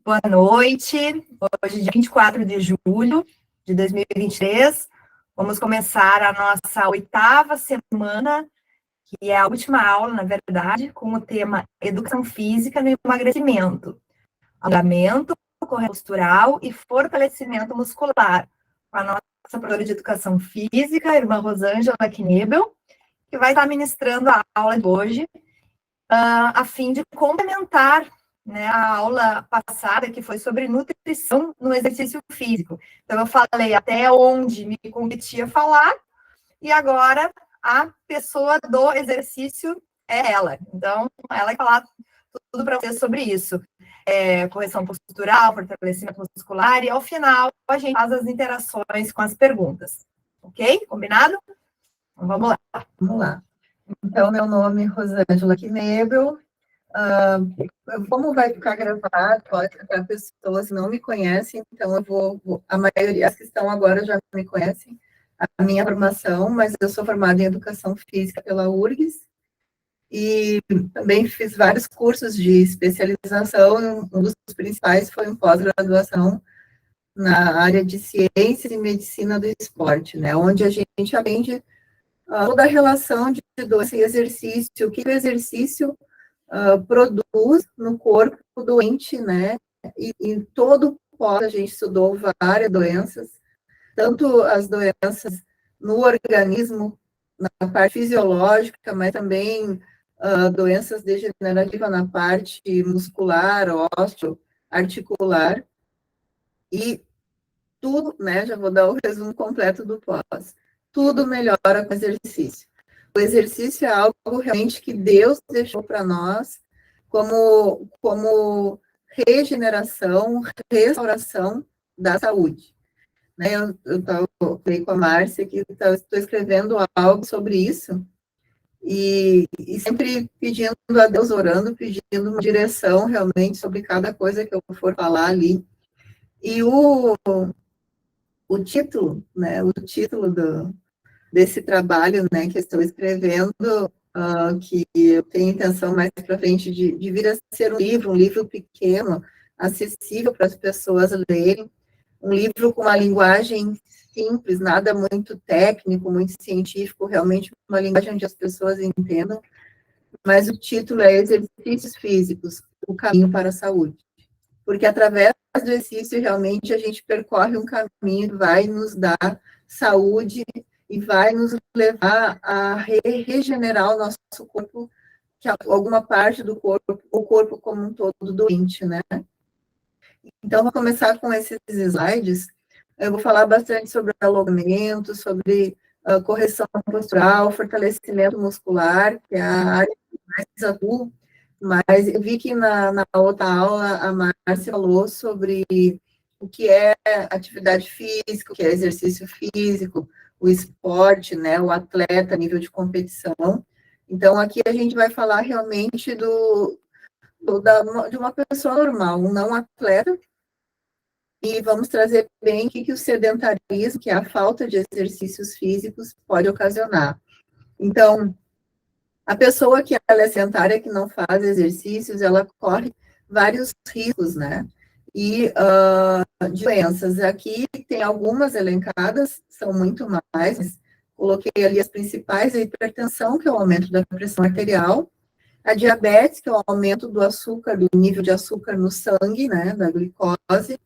Boa noite. Hoje, dia 24 de julho de 2023, vamos começar a nossa 8ª semana, que é a última aula, na verdade, com o tema Educação Física no Emagrecimento, alongamento, correção postural e fortalecimento muscular, com a nossa professora de Educação Física, a irmã Rosângela Knebel, que vai estar ministrando a aula de hoje, a fim de complementar, né, a aula passada, que foi sobre nutrição no exercício físico. Então, eu falei até onde me competia falar, e agora a pessoa do exercício é ela. Então, ela vai falar tudo para você sobre isso. Correção postural, fortalecimento muscular, e ao final a gente faz as interações com as perguntas. Ok? Combinado? Então, vamos lá. Vamos lá. Então, meu nome é Rosângela Knebel. Como vai ficar gravado, para pessoas que não me conhecem, então a maioria, as que estão agora já me conhecem, a minha formação, mas eu sou formada em Educação Física pela URGS, e também fiz vários cursos de especialização, um dos principais foi um pós-graduação na área de Ciências e Medicina do Esporte, né, onde a gente aprende toda a relação de doença e exercício, o que o exercício produz no corpo doente, né, e em todo o pós a gente estudou várias doenças, tanto as doenças no organismo, na parte fisiológica, mas também doenças degenerativas na parte muscular, ósseo, articular, e tudo, né, já vou dar o resumo completo do pós, tudo melhora com exercício. O exercício é algo realmente que Deus deixou para nós como regeneração, restauração da saúde. Né, eu falei com a Márcia que estou escrevendo algo sobre isso, e sempre pedindo a Deus, orando, pedindo uma direção realmente sobre cada coisa que eu for falar ali. E o título, né, desse trabalho, né, que estou escrevendo, que eu tenho intenção mais para frente de vir a ser um livro pequeno, acessível para as pessoas lerem, um livro com uma linguagem simples, nada muito técnico, muito científico, realmente uma linguagem onde as pessoas entendam, mas o título é Exercícios Físicos, o caminho para a saúde. Porque através do exercício, realmente, a gente percorre um caminho que vai nos dar saúde e vai nos levar a regenerar o nosso corpo, que alguma parte do corpo, o corpo como um todo doente, né? Então, vou começar com esses slides. Eu vou falar bastante sobre alongamento, sobre correção postural, fortalecimento muscular, que é a área que mais atuo, mas eu vi que na outra aula a Márcia falou sobre o que é atividade física, o que é exercício físico, o esporte, né, o atleta a nível de competição. Então, aqui a gente vai falar realmente de uma pessoa normal, um não atleta, e vamos trazer bem o que o sedentarismo, que é a falta de exercícios físicos, pode ocasionar. Então, a pessoa que ela é sedentária, que não faz exercícios, ela corre vários riscos, né? E de doenças. Aqui tem algumas elencadas, são muito mais. Coloquei ali as principais: a hipertensão, que é o aumento da pressão arterial, a diabetes, que é o aumento do açúcar, do nível de açúcar no sangue, né, da glicose,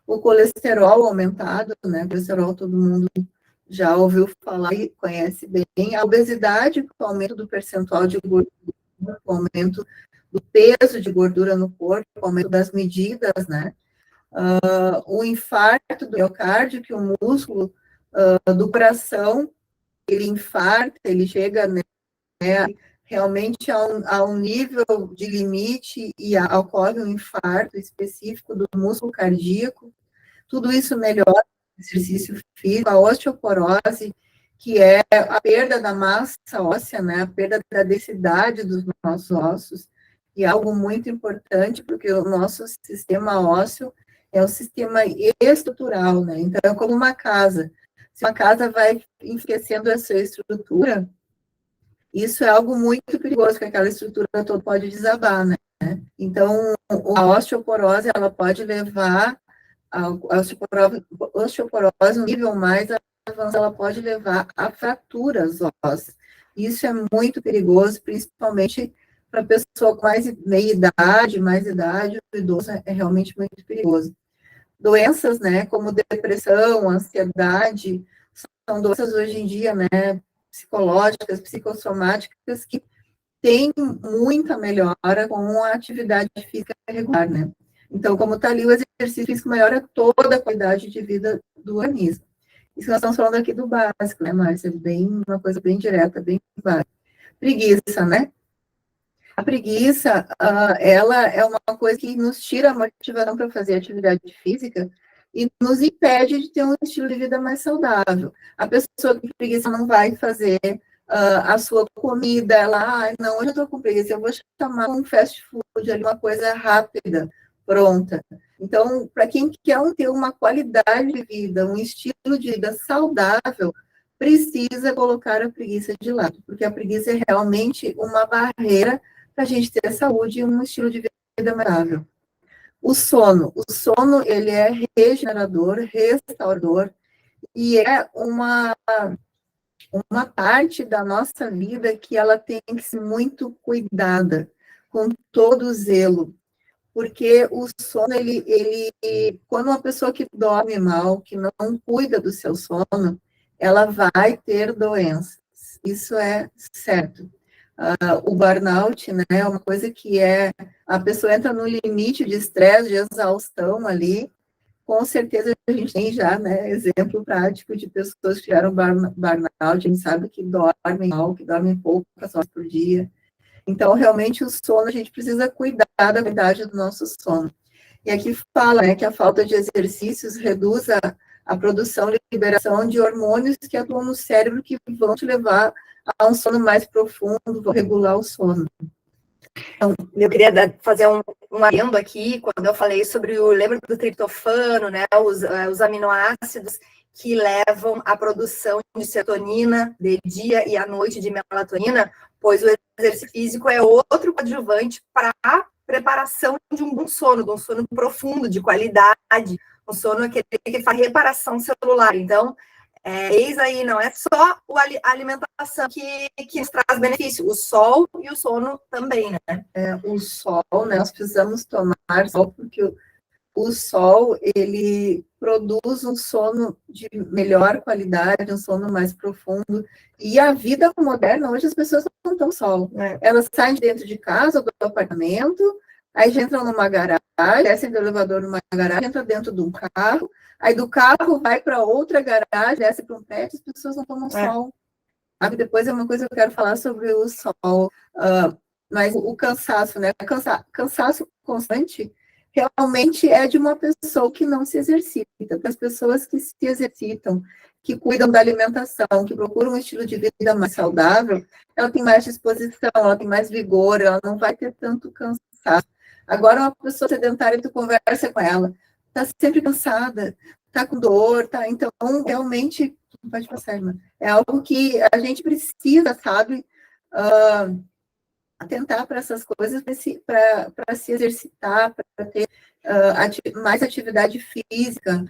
o colesterol aumentado, né, colesterol todo mundo já ouviu falar e conhece bem, a obesidade, o aumento do percentual de gordura, o aumento do peso de gordura no corpo, o aumento das medidas, né, o infarto do miocárdio, que o músculo do coração, ele infarta, ele chega, né, realmente a um nível de limite e ocorre um infarto específico do músculo cardíaco. Tudo isso melhora o exercício físico, a osteoporose, que é a perda da massa óssea, né, a perda da densidade dos nossos ossos, e é algo muito importante, porque o nosso sistema ósseo é um sistema estrutural, né, então é como uma casa. Se uma casa vai enfraquecendo a sua estrutura, isso é algo muito perigoso, que aquela estrutura toda pode desabar, né? Então, a osteoporose, ela pode levar a osteoporose, um nível mais avançado, ela pode levar a fraturas ósseas. Isso é muito perigoso, principalmente para pessoa com mais idade, o idoso é realmente muito perigoso. Doenças, né, como depressão, ansiedade, são doenças hoje em dia, né, psicológicas, psicossomáticas, que têm muita melhora com a atividade física regular, né. Então, como está ali, o exercício físico melhora toda a qualidade de vida do organismo. Isso nós estamos falando aqui do básico, né, Márcia? Uma coisa bem direta, bem básica. Preguiça, né? A preguiça, ela é uma coisa que nos tira a motivação para fazer atividade física e nos impede de ter um estilo de vida mais saudável. A pessoa que tem preguiça não vai fazer a sua comida, ela, não, hoje eu estou com preguiça, eu vou chamar um fast food ali, uma coisa rápida, pronta. Então, para quem quer ter uma qualidade de vida, um estilo de vida saudável, precisa colocar a preguiça de lado, porque a preguiça é realmente uma barreira para a gente ter saúde e um estilo de vida mais saudável. O sono, ele é regenerador, restaurador, e é uma parte da nossa vida que ela tem que ser muito cuidada, com todo zelo, porque o sono, quando uma pessoa que dorme mal, que não cuida do seu sono, ela vai ter doenças, isso é certo. O burnout, né, é uma coisa que a pessoa entra no limite de estresse, de exaustão ali, com certeza a gente tem já, né, exemplo prático de pessoas que tiveram burnout, a gente sabe que dormem mal, que dormem poucas horas por dia. Então, realmente, o sono, a gente precisa cuidar da qualidade do nosso sono. E aqui fala, né, que a falta de exercícios reduz a produção e liberação de hormônios que atuam no cérebro, que vão te levar a um sono mais profundo, vão regular o sono. Então, eu queria fazer um adendo aqui, quando eu falei sobre lembra do triptofano, né, os aminoácidos que levam à produção de serotonina de dia e à noite de melatonina, pois o exercício físico é outro coadjuvante para a preparação de um bom sono, de um sono profundo, de qualidade, um sono que faz reparação celular. Então, eis aí, não é só a alimentação que nos traz benefício, o sol e o sono também, né? O sol, né, nós precisamos tomar sol, porque o sol, ele produz um sono de melhor qualidade, um sono mais profundo, e a vida moderna, hoje as pessoas não tomam sol, elas saem de dentro de casa, do apartamento, aí já entram numa garagem, descem do elevador numa garagem, entram dentro de um carro, aí do carro vai para outra garagem, desce para um prédio, as pessoas não tomam sol. Depois é uma coisa que eu quero falar sobre o sol, mas o cansaço, né? Cansaço constante realmente é de uma pessoa que não se exercita. As pessoas que se exercitam, que cuidam da alimentação, que procuram um estilo de vida mais saudável, ela tem mais disposição, ela tem mais vigor, ela não vai ter tanto cansaço. Agora, uma pessoa sedentária, tu conversa com ela, está sempre cansada, está com dor, tá? Então, realmente, pode passar, irmã, é algo que a gente precisa, sabe, atentar para essas coisas, para se exercitar, para ter mais atividade física,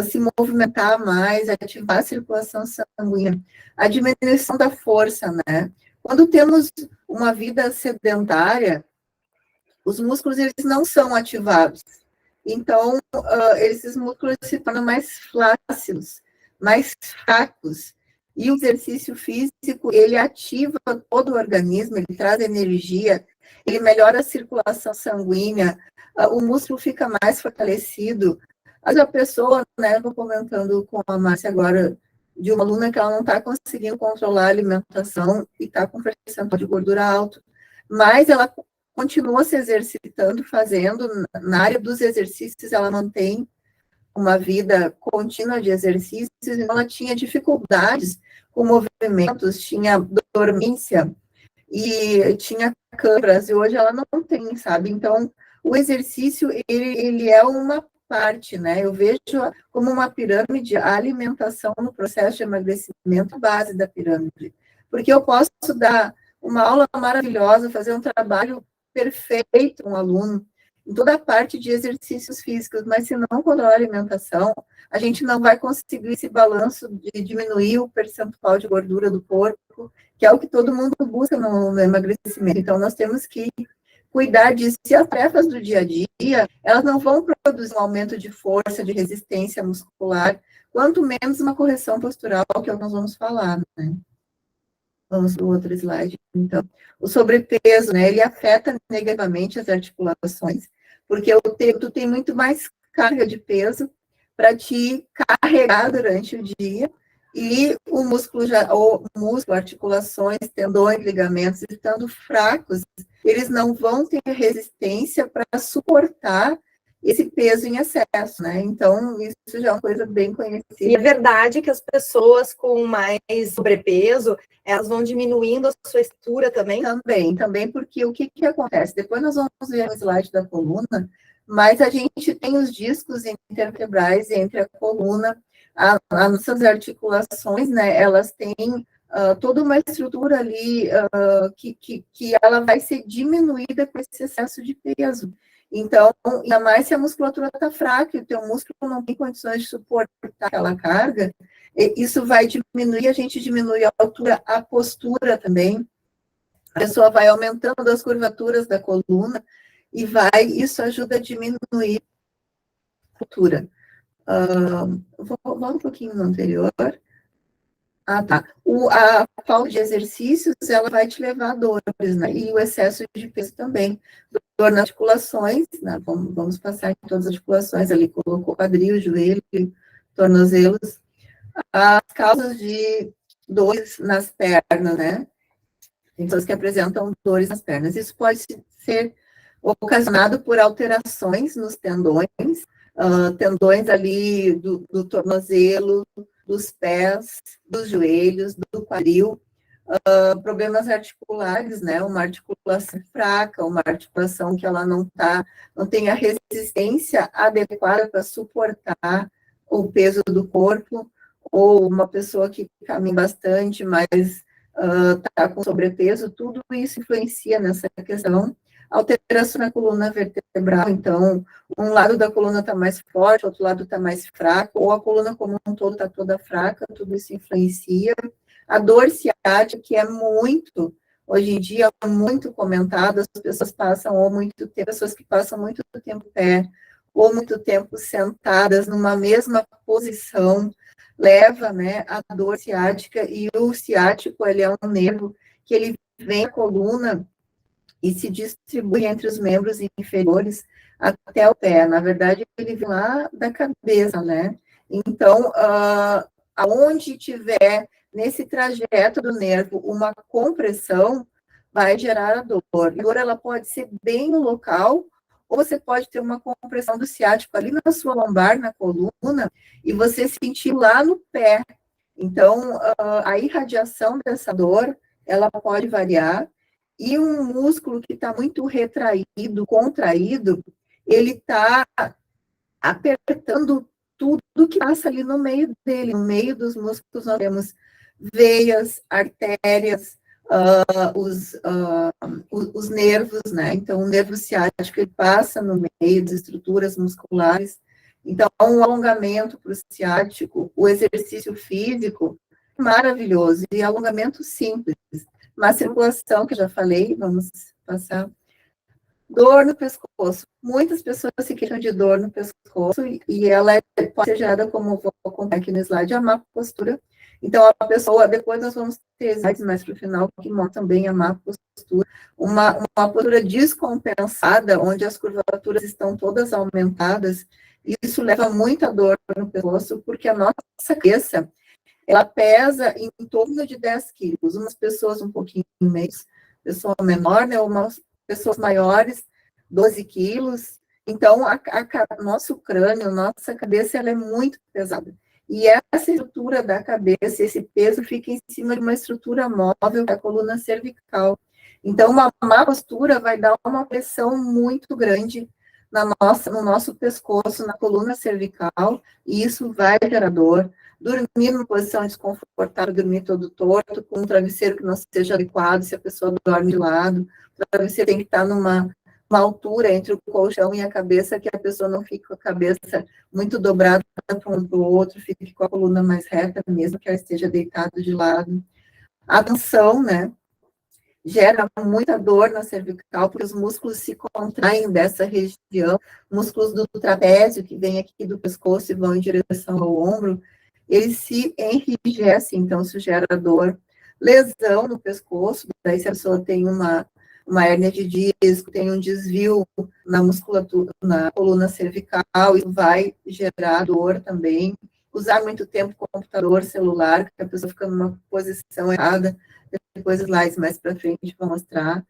se movimentar mais, ativar a circulação sanguínea, a diminuição da força, né? Quando temos uma vida sedentária, os músculos, eles não são ativados. Então, esses músculos se tornam mais flácidos, mais fracos. E o exercício físico, ele ativa todo o organismo, ele traz energia, ele melhora a circulação sanguínea, o músculo fica mais fortalecido. Mas a pessoa, né, estou comentando com a Márcia agora, de uma aluna que ela não está conseguindo controlar a alimentação e está com percentual de gordura alto, mas ela continua se exercitando, fazendo, na área dos exercícios, ela mantém uma vida contínua de exercícios, e ela tinha dificuldades com movimentos, tinha dormência, e tinha câimbras, e hoje ela não tem, sabe? Então, o exercício, ele é uma parte, né? Eu vejo como uma pirâmide, a alimentação no processo de emagrecimento, a base da pirâmide, porque eu posso dar uma aula maravilhosa, fazer um trabalho perfeito um aluno em toda a parte de exercícios físicos, mas se não controlar a alimentação, a gente não vai conseguir esse balanço de diminuir o percentual de gordura do corpo, que é o que todo mundo busca no emagrecimento. Então, nós temos que cuidar disso. E as tarefas do dia a dia, elas não vão produzir um aumento de força, de resistência muscular, quanto menos uma correção postural, que é o que nós vamos falar, né? Vamos para o outro slide. Então, o sobrepeso, né, ele afeta negativamente as articulações, porque tu tem muito mais carga de peso para te carregar durante o dia, e o músculo, articulações, tendões, ligamentos, estando fracos, eles não vão ter resistência para suportar esse peso em excesso, né? Então, isso já é uma coisa bem conhecida. E é verdade que as pessoas com mais sobrepeso, elas vão diminuindo a sua estrutura também? Também, porque o que acontece? Depois nós vamos ver o slide da coluna, mas a gente tem os discos intervertebrais entre a coluna, as nossas articulações, né, elas têm toda uma estrutura ali que ela vai ser diminuída com esse excesso de peso. Então, ainda mais se a musculatura está fraca e o teu músculo não tem condições de suportar aquela carga, isso vai diminuir, a gente diminui a altura, a postura também. A pessoa vai aumentando as curvaturas da coluna e isso ajuda a diminuir a altura. Vamos um pouquinho no anterior. Tá. A falta de exercícios, ela vai te levar a dores, né? E o excesso de peso também. Dor nas articulações, né? Vamos passar em todas as articulações, ali colocou quadril, joelho, tornozelos. As causas de dores nas pernas, né? Tem pessoas que apresentam dores nas pernas. Isso pode ser ocasionado por alterações nos tendões, tendões ali do tornozelo, dos pés, dos joelhos, do quadril, problemas articulares, né? Uma articulação fraca, uma articulação que ela não tem a resistência adequada para suportar o peso do corpo, ou uma pessoa que caminha bastante, mas está com sobrepeso, tudo isso influencia nessa questão. Alteração na coluna vertebral, então, um lado da coluna está mais forte, outro lado está mais fraco, ou a coluna como um todo está toda fraca, tudo isso influencia. A dor ciática, que é hoje em dia, muito comentada, as pessoas passam pessoas que passam muito tempo em pé, ou muito tempo sentadas numa mesma posição, leva, né, a dor ciática, e o ciático, ele é um nervo que ele vem à coluna e se distribui entre os membros inferiores até o pé. Na verdade, ele vem lá da cabeça, né? Então, aonde tiver nesse trajeto do nervo uma compressão, vai gerar a dor. A dor, ela pode ser bem no local, ou você pode ter uma compressão do ciático ali na sua lombar, na coluna, e você sentir lá no pé. Então, a irradiação dessa dor, ela pode variar, e um músculo que está muito retraído, contraído, ele está apertando tudo que passa ali no meio dele. No meio dos músculos nós temos veias, artérias, os nervos, né? Então, o nervo ciático, ele passa no meio das estruturas musculares. Então, um alongamento para o ciático, o exercício físico, maravilhoso, e alongamento simples. Uma circulação, que eu já falei, vamos passar. Dor no pescoço. Muitas pessoas se queixam de dor no pescoço, e ela pode ser gerada, como vou contar aqui no slide, a má postura. Então, a pessoa, depois nós vamos ter slides mais para o final, que mostram bem a má postura. Uma postura descompensada, onde as curvaturas estão todas aumentadas, e isso leva muita dor no pescoço, porque a nossa cabeça, ela pesa em torno de 10 quilos. Umas pessoas um pouquinho menos, pessoa menor, né, umas pessoas maiores, 12 quilos. Então, nosso crânio, nossa cabeça, ela é muito pesada. E essa estrutura da cabeça, esse peso fica em cima de uma estrutura móvel, que é a coluna cervical. Então, uma má postura vai dar uma pressão muito grande no nosso pescoço, na coluna cervical, e isso vai gerar dor. dormir numa posição desconfortável, dormir todo torto, com um travesseiro que não seja adequado, se a pessoa dorme de lado, o travesseiro tem que estar numa altura entre o colchão e a cabeça, que a pessoa não fique com a cabeça muito dobrada para um para o outro, fique com a coluna mais reta, mesmo que ela esteja deitada de lado. A tensão, né, gera muita dor na cervical, porque os músculos se contraem dessa região, músculos do trapézio, que vem aqui do pescoço e vão em direção ao ombro, eles se enrijecem, então isso gera dor. Lesão no pescoço, daí se a pessoa tem uma hérnia de disco, tem um desvio na musculatura, na coluna cervical, isso vai gerar dor também. Usar muito tempo computador, celular, que a pessoa fica numa posição errada, depois slides mais para frente vou mostrar.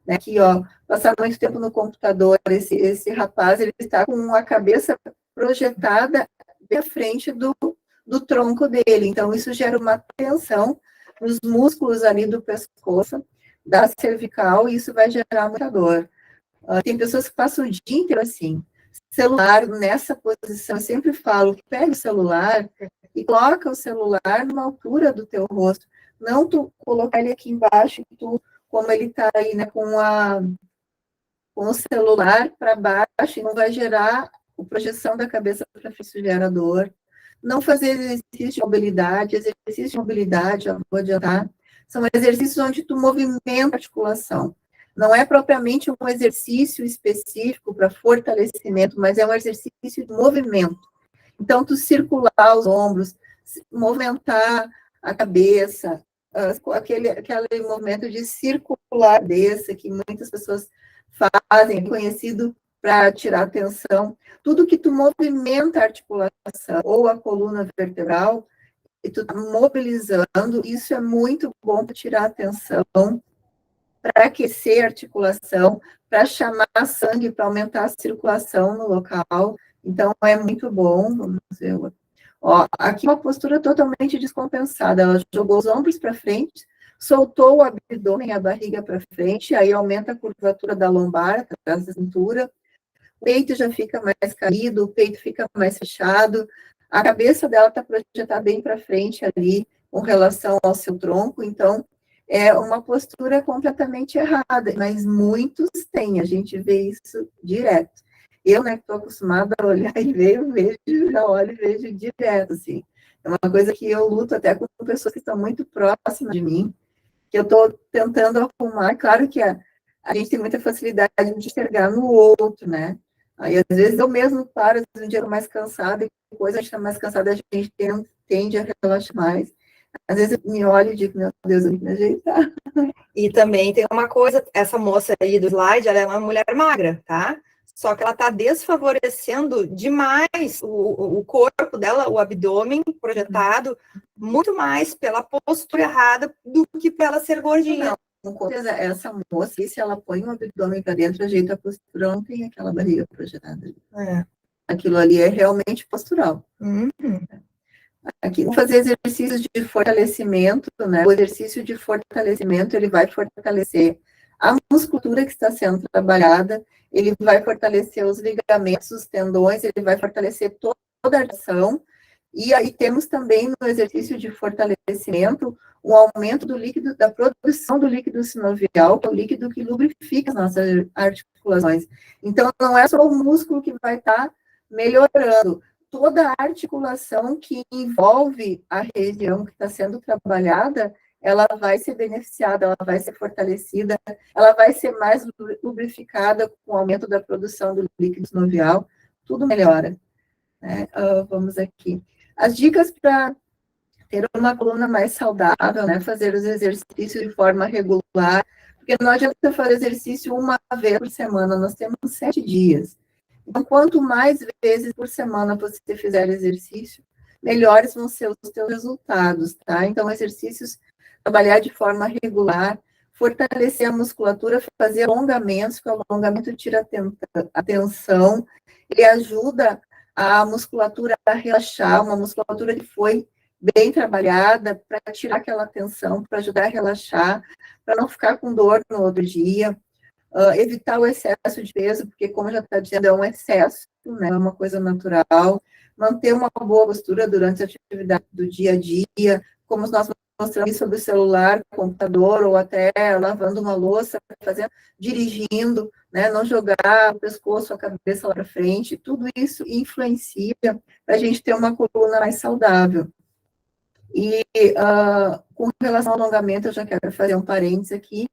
Né? Aqui, ó, passar muito tempo no computador, esse rapaz, ele está com a cabeça projetada bem à frente do tronco dele, então isso gera uma tensão nos músculos ali do pescoço, da cervical, e isso vai gerar muita dor. Tem pessoas que passam o dia inteiro assim, celular nessa posição, eu sempre falo, pega o celular e coloca o celular numa altura do teu rosto, não tu colocar ele aqui embaixo, tu, como ele está aí, né, com o celular para baixo, não vai gerar a projeção da cabeça para frente, isso gera dor. Não fazer exercício de mobilidade, já vou adiantar, são exercícios onde tu movimenta a articulação. Não é propriamente um exercício específico para fortalecimento, mas é um exercício de movimento. Então, tu circular os ombros, movimentar a cabeça, aquele movimento de circular a cabeça, que muitas pessoas fazem, conhecido para tirar a tensão. Tudo que tu movimenta a articulação ou a coluna vertebral, e tu tá mobilizando, isso é muito bom para tirar a tensão, para aquecer a articulação, para chamar sangue, para aumentar a circulação no local. Então, é muito bom. Vamos ver. Ó, aqui uma postura totalmente descompensada. Ela jogou os ombros para frente, soltou o abdômen, a barriga para frente, aí aumenta a curvatura da lombar, atrás da cintura. O peito já fica mais caído, o peito fica mais fechado. A cabeça dela está projetada bem para frente ali, com relação ao seu tronco. Então, é uma postura completamente errada, mas muitos têm, a gente vê isso direto. Eu, né, que estou acostumada a olhar e ver, eu vejo, já olho e vejo direto, assim. É uma coisa que eu luto até com pessoas que estão muito próximas de mim, que eu estou tentando arrumar. Claro que a gente tem muita facilidade de enxergar no outro, né? Aí, às vezes, eu mesmo paro, às vezes, um dia mais cansada, e depois a gente está mais cansada, a gente tende a relaxar mais. Às vezes eu me olho e digo, meu Deus, eu tenho que me ajeitar. E também tem uma coisa, essa moça aí do slide, ela é uma mulher magra, tá? Só que ela está desfavorecendo demais o corpo dela, o abdômen projetado, muito mais pela postura errada do que pela ser gordinha. Não, com certeza, essa moça, se ela põe um abdômen para dentro, ajeita a postura, não tem aquela barriga projetada. Aquilo ali é realmente postural. Aqui, vamos fazer exercícios de fortalecimento, né? O exercício de fortalecimento, ele vai fortalecer a musculatura que está sendo trabalhada, ele vai fortalecer os ligamentos, os tendões, ele vai fortalecer toda a articulação. E aí temos também no exercício de fortalecimento o aumento do líquido, da produção do líquido sinovial, que é o líquido que lubrifica as nossas articulações. Então, não é só o músculo que vai estar melhorando, toda a articulação que envolve a região que está sendo trabalhada, ela vai ser beneficiada, ela vai ser fortalecida, ela vai ser mais lubrificada com o aumento da produção do líquido sinovial, tudo melhora. Né? Vamos aqui. As dicas para ter uma coluna mais saudável, né? Fazer os exercícios de forma regular, porque não adianta fazer exercício uma vez por semana, nós temos 7 dias. Então, quanto mais vezes por semana você fizer exercício, melhores vão ser os teus resultados, tá? Então, exercícios, trabalhar de forma regular, fortalecer a musculatura, fazer alongamentos, que o alongamento tira a tensão, ele ajuda a musculatura a relaxar, uma musculatura que foi bem trabalhada para tirar aquela tensão, para ajudar a relaxar, para não ficar com dor no outro dia. Evitar o excesso de peso, porque, como já está dizendo, é um excesso, né? É uma coisa natural. manter uma boa postura durante a atividade do dia a dia, como nós mostramos sobre o celular, computador, ou até lavando uma louça, fazendo, dirigindo, né, não jogar o pescoço, a cabeça lá para frente, tudo isso influencia para a gente ter uma coluna mais saudável. E com relação ao alongamento, eu já quero fazer um parênteses aqui.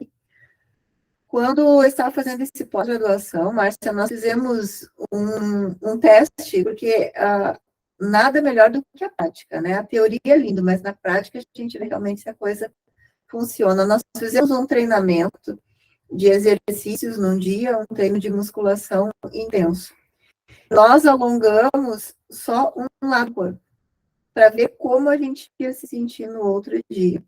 Quando eu estava fazendo esse pós-graduação, Márcia, nós fizemos um teste, porque nada melhor do que a prática, né? A teoria é linda, mas na prática a gente vê realmente se a coisa funciona. Nós fizemos um treinamento de exercícios num dia, um treino de musculação intenso. Nós alongamos só um lado do corpo, para ver como a gente ia se sentir no outro dia.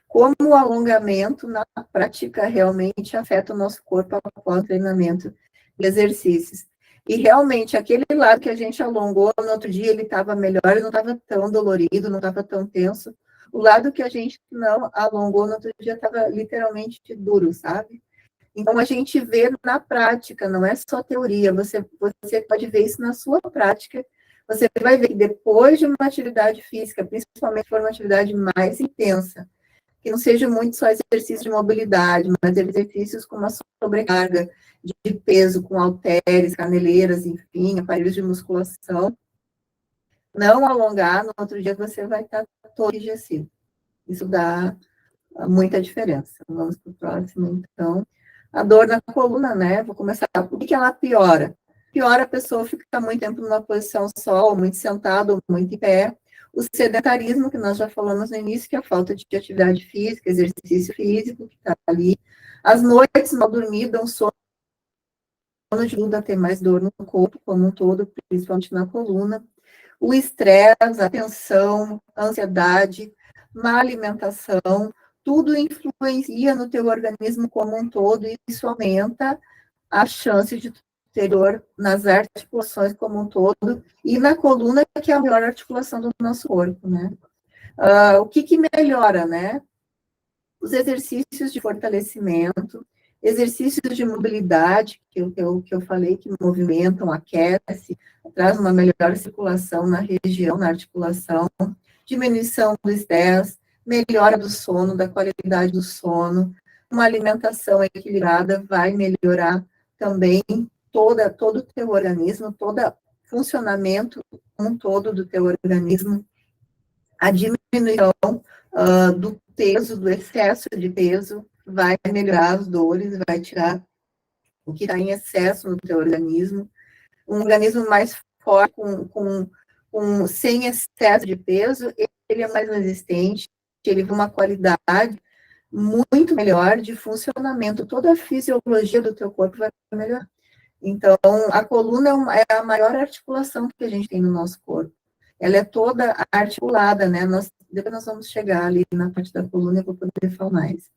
Como o alongamento, na prática, realmente afeta o nosso corpo após o treinamento de exercícios. E realmente, aquele lado que a gente alongou, no outro dia ele estava melhor, ele não estava tão dolorido, não estava tão tenso. O lado que a gente não alongou, no outro dia estava literalmente duro, sabe? Então, a gente vê na prática, não é só teoria, você pode ver isso na sua prática. Você vai ver que depois de uma atividade física, principalmente se for uma atividade mais intensa, que não seja muito só exercício de mobilidade, mas exercícios com uma sobrecarga de peso, com halteres, caneleiras, enfim, aparelhos de musculação, não alongar, no outro dia você vai estar todo enrijecido. Isso dá muita diferença. Vamos para o próximo, então. A dor na coluna, né? Vou começar. Por que ela piora? Piora a pessoa ficar muito tempo numa posição só, ou muito sentado, ou muito em pé. O sedentarismo, que nós já falamos no início, que é a falta de atividade física, exercício físico, que está ali. As noites mal dormidas, um sono ajuda a ter mais dor no corpo como um todo, principalmente na coluna. O estresse, a tensão, a ansiedade, má alimentação, tudo influencia no teu organismo como um todo, e isso aumenta a chance de ter dor nas articulações como um todo, e na coluna, que é a maior articulação do nosso corpo, né? O que melhora, né? Os exercícios de fortalecimento, exercícios de mobilidade, que eu falei, que movimentam, aquece, traz uma melhor circulação na região, na articulação, diminuição do estresse, melhora do sono, da qualidade do sono, uma alimentação equilibrada vai melhorar também todo o teu organismo, todo o funcionamento todo do teu organismo, a diminuição do peso, do excesso de peso, vai melhorar as dores, vai tirar o que está em excesso no teu organismo, um organismo mais forte, sem excesso de peso, ele é mais resistente, ele tem uma qualidade muito melhor de funcionamento, toda a fisiologia do teu corpo vai melhorar. Então, a coluna é a maior articulação que a gente tem no nosso corpo. Ela é toda articulada, né? Depois nós vamos chegar ali na parte da coluna, eu vou poder falar mais.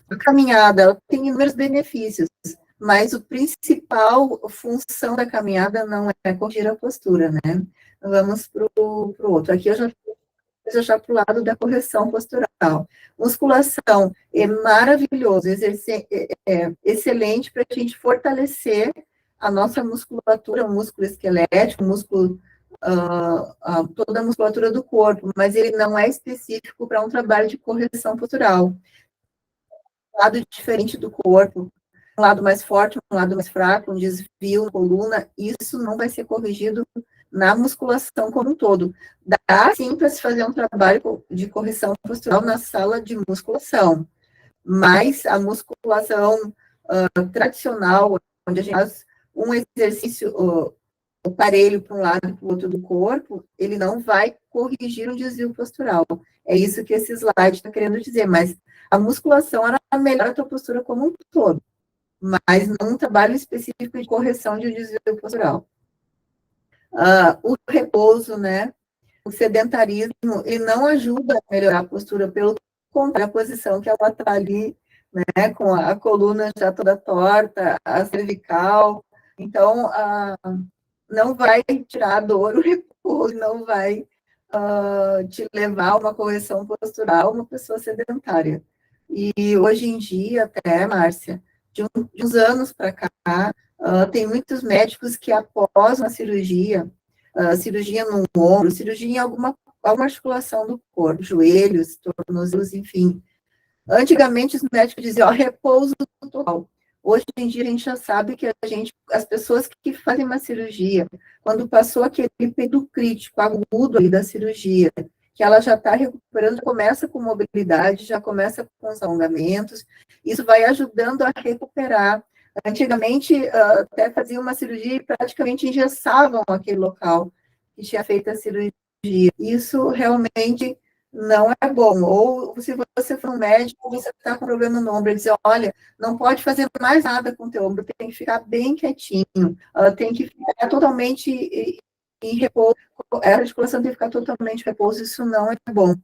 A caminhada, ela tem inúmeros benefícios, mas o principal função da caminhada não é corrigir a postura, né? Vamos para o outro. Aqui eu já para o lado da correção postural. Musculação é maravilhoso, excelente para a gente fortalecer a nossa musculatura, o músculo esquelético, toda a musculatura do corpo, mas ele não é específico para um trabalho de correção postural. Um lado diferente do corpo, um lado mais forte, um lado mais fraco, um desvio na coluna, isso não vai ser corrigido na musculação como um todo. Dá, sim, para se fazer um trabalho de correção postural na sala de musculação, mas a musculação tradicional, onde a gente faz um exercício, o parelho para um lado e para o outro do corpo, ele não vai corrigir um desvio postural. É isso que esse slide está querendo dizer, mas a musculação ela melhora a tua postura como um todo, mas não um trabalho específico de correção de desvio postural. O repouso, né? O sedentarismo, ele não ajuda a melhorar a postura, pelo contrário, a posição que ela está ali, né? Com a coluna já toda torta, a cervical. Então, não vai tirar a dor, o repouso, não vai te levar a uma correção postural, uma pessoa sedentária. E hoje em dia, até, Márcia, de uns anos para cá, tem muitos médicos que após uma cirurgia, cirurgia no ombro, cirurgia em alguma articulação do corpo, joelhos, tornozelos, enfim. Antigamente, os médicos diziam, ó, repouso total. Hoje em dia, a gente já sabe que as pessoas que fazem uma cirurgia, quando passou aquele período crítico, agudo aí da cirurgia, que ela já está recuperando, começa com mobilidade, já começa com os alongamentos, isso vai ajudando a recuperar. Antigamente, até faziam uma cirurgia e praticamente engessavam aquele local que tinha feito a cirurgia. Isso realmente não é bom. Ou se você for um médico, você está com problema no ombro, ele diz, olha, não pode fazer mais nada com o teu ombro, tem que ficar bem quietinho, tem que ficar totalmente em repouso, a articulação tem que ficar totalmente em repouso, isso não é bom.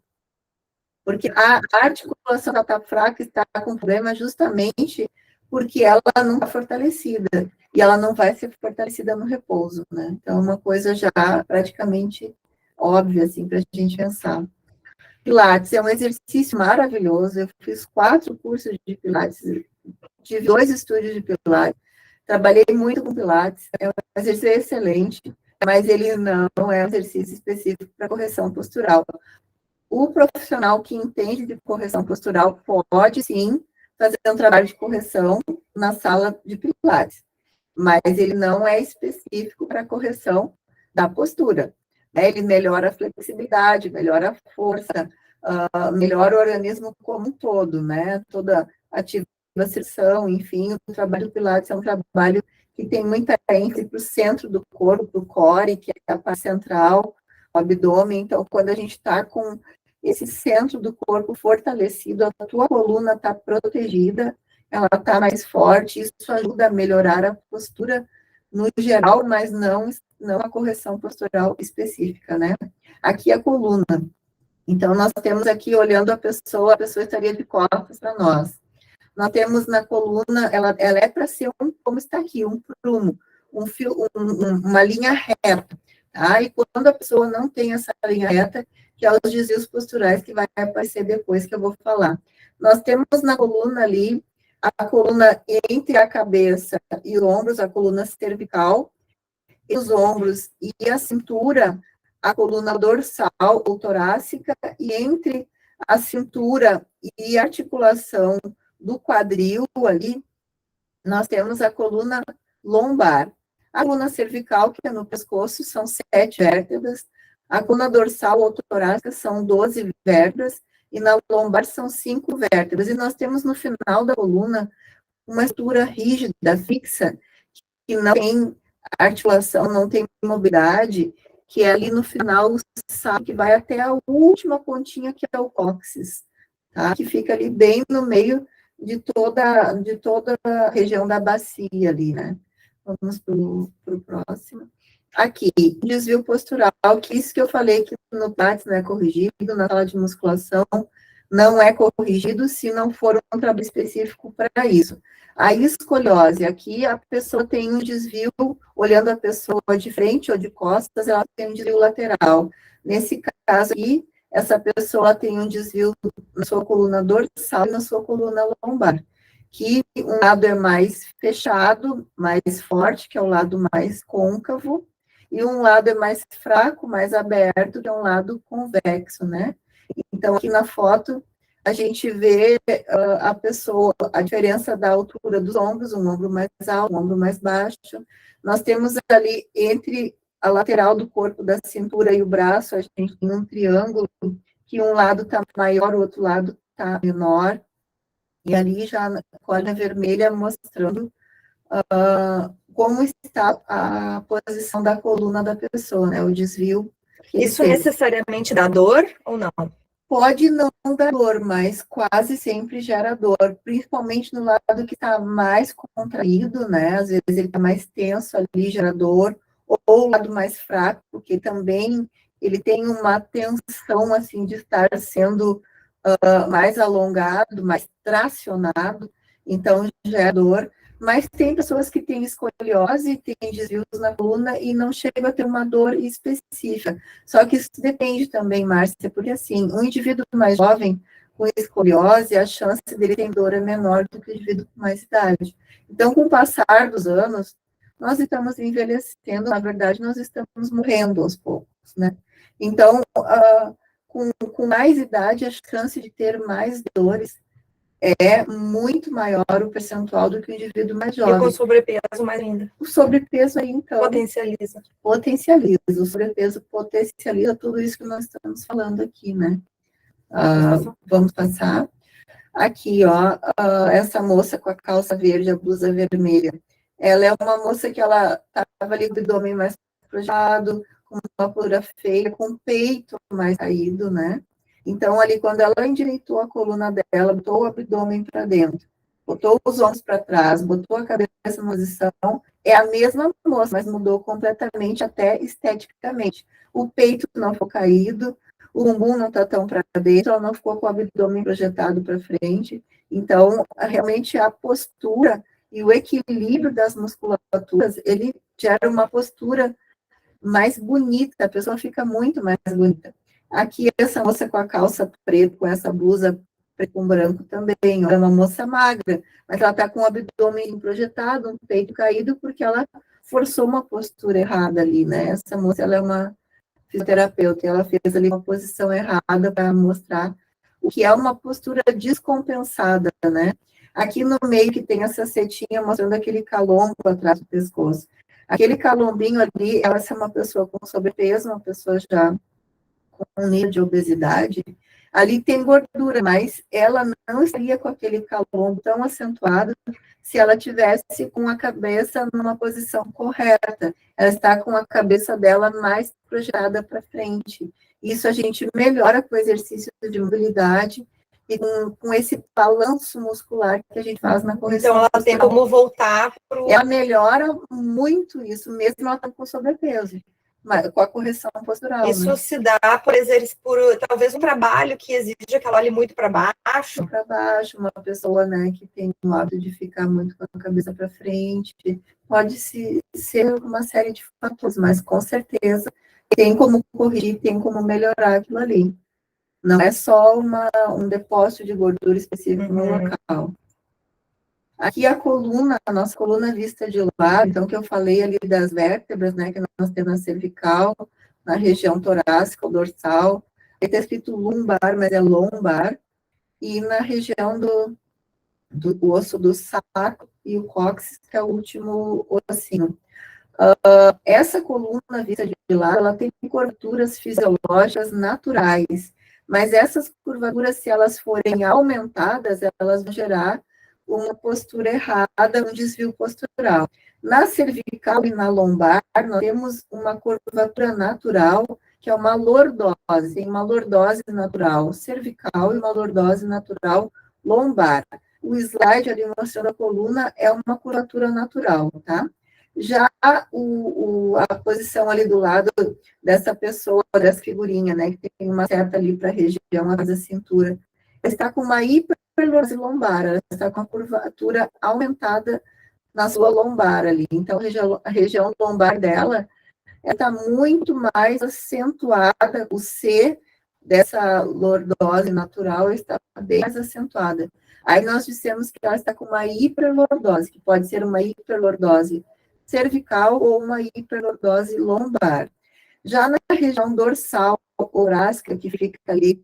Porque a articulação está fraca, está com problema justamente porque ela não está fortalecida, e ela não vai ser fortalecida no repouso, né? Então, é uma coisa já praticamente óbvia, assim, para a gente pensar. Pilates é um exercício maravilhoso, eu fiz 4 cursos de Pilates, tive 2 estúdios de Pilates, trabalhei muito com Pilates, é um exercício excelente, mas ele não é um exercício específico para correção postural. O profissional que entende de correção postural pode, sim, fazer um trabalho de correção na sala de Pilates, mas ele não é específico para correção da postura. Ele melhora a flexibilidade, melhora a força, melhora o organismo como um todo, né? Toda ativação, enfim, o trabalho do Pilates é um trabalho que tem muita ênfase para o centro do corpo, para o core, que é a parte central, o abdômen. Então, quando a gente está com esse centro do corpo fortalecido, a tua coluna está protegida, ela está mais forte, isso ajuda a melhorar a postura no geral, mas não a correção postural específica, né? Aqui a coluna. Então, nós temos aqui, olhando a pessoa estaria de costas para nós. Nós temos na coluna, ela é para ser como está aqui, um prumo, uma linha reta, tá? E quando a pessoa não tem essa linha reta, que é os desvios posturais que vai aparecer depois que eu vou falar. Nós temos na coluna ali, a coluna entre a cabeça e os ombros, a coluna cervical, e os ombros e a cintura, a coluna dorsal ou torácica, e entre a cintura e a articulação do quadril ali, nós temos a coluna lombar. A coluna cervical, que é no pescoço, são 7 vértebras, a coluna dorsal ou torácica são 12 vértebras, e na lombar são 5 vértebras. E nós temos no final da coluna uma estrutura rígida, fixa, que não tem articulação, não tem mobilidade, que é ali no final, sabe, que vai até a última pontinha, que é o cóccix, tá? Que fica ali bem no meio de toda a região da bacia ali, né? Vamos para o próximo. Aqui, desvio postural, que isso que eu falei que no Pilates não é corrigido, na sala de musculação não é corrigido se não for um trabalho específico para isso. A escoliose, aqui a pessoa tem um desvio, olhando a pessoa de frente ou de costas, ela tem um desvio lateral. Nesse caso aqui, essa pessoa tem um desvio na sua coluna dorsal e na sua coluna lombar, que um lado é mais fechado, mais forte, que é o lado mais côncavo, e um lado é mais fraco, mais aberto, que é um lado convexo, né? Então, aqui na foto, a gente vê a pessoa, a diferença da altura dos ombros, um ombro mais alto, um ombro mais baixo. Nós temos ali, entre a lateral do corpo, da cintura e o braço, a gente tem um triângulo, que um lado está maior, o outro lado está menor. E ali já com a linha vermelha mostrando como está a posição da coluna da pessoa, né? O desvio. Isso necessariamente dá dor ou não? Pode não dar dor, mas quase sempre gera dor, principalmente no lado que está mais contraído, né? Às vezes ele está mais tenso ali, gera dor, ou o lado mais fraco, porque também ele tem uma tensão, assim, de estar sendo mais alongado, mais tracionado, então gera dor. Mas tem pessoas que têm escoliose, têm desvios na coluna e não chega a ter uma dor específica. Só que isso depende também, Márcia, porque assim, um indivíduo mais jovem com escoliose, a chance dele ter dor é menor do que o indivíduo com mais idade. Então, com o passar dos anos, nós estamos envelhecendo, na verdade, nós estamos morrendo aos poucos, né? Então, com mais idade, a chance de ter mais dores é muito maior o percentual do que o indivíduo mais jovem. E com sobrepeso mais ainda. O sobrepeso aí, então, potencializa. O sobrepeso potencializa tudo isso que nós estamos falando aqui, né? Vamos passar. Aqui, ó, essa moça com a calça verde, a blusa vermelha. Ela é uma moça que ela estava ali com o abdômen mais projetado, com uma postura feia, com o peito mais caído, né? Então, ali, quando ela endireitou a coluna dela, botou o abdômen para dentro, botou os ombros para trás, botou a cabeça em posição, é a mesma moça, mas mudou completamente, até esteticamente. O peito não ficou caído, o bumbum não está tão para dentro, ela não ficou com o abdômen projetado para frente. Então, realmente, a postura e o equilíbrio das musculaturas, ele gera uma postura mais bonita, a pessoa fica muito mais bonita. Aqui, essa moça com a calça preta, com essa blusa preto com branco também, ela é uma moça magra, mas ela está com o abdômen projetado, um peito caído, porque ela forçou uma postura errada ali, né? Essa moça, ela é uma fisioterapeuta, e ela fez ali uma posição errada para mostrar o que é uma postura descompensada, né? Aqui no meio que tem essa setinha mostrando aquele calombo atrás do pescoço. Aquele calombinho ali, ela é uma pessoa com sobrepeso, uma pessoa já com um nível de obesidade, ali tem gordura, mas ela não estaria com aquele calombo tão acentuado se ela tivesse com a cabeça numa posição correta. Ela está com a cabeça dela mais projetada para frente. Isso a gente melhora com o exercício de mobilidade e com esse balanço muscular que a gente faz na correção. Então, ela tem como voltar para o... Ela melhora muito isso, mesmo ela estando com sobrepeso, com a correção postural. Isso, né? Se dá por talvez um trabalho que exija que ela olhe muito para baixo. Para baixo, uma pessoa, né, que tem o hábito de ficar muito com a cabeça para frente, pode ser uma série de fatores, mas com certeza tem como corrigir, tem como melhorar aquilo ali. Não é só um depósito de gordura específico no local. Aqui a nossa coluna vista de lado, então, que eu falei ali das vértebras, né, que nós temos na cervical, na região torácica, dorsal, está escrito lumbar, mas é lombar, e na região do osso do saco e o cóccix, que é o último ossinho. Essa coluna vista de lado, ela tem curvaturas fisiológicas naturais, mas essas curvaturas, se elas forem aumentadas, elas vão gerar uma postura errada, um desvio postural. Na cervical e na lombar, nós temos uma curvatura natural, que é uma lordose, tem uma lordose natural cervical e uma lordose natural lombar. O slide ali mostrando a coluna é uma curvatura natural, tá? Já a posição ali do lado dessa pessoa, dessa figurinha, né, que tem uma seta ali para a região da cintura, está com uma hiperlordose lombar, ela está com a curvatura aumentada na sua lombar ali. Então, a região lombar dela está muito mais acentuada, o C dessa lordose natural está bem mais acentuada. Aí nós dissemos que ela está com uma hiperlordose, que pode ser uma hiperlordose cervical ou uma hiperlordose lombar. Já na região dorsal torácica, que fica ali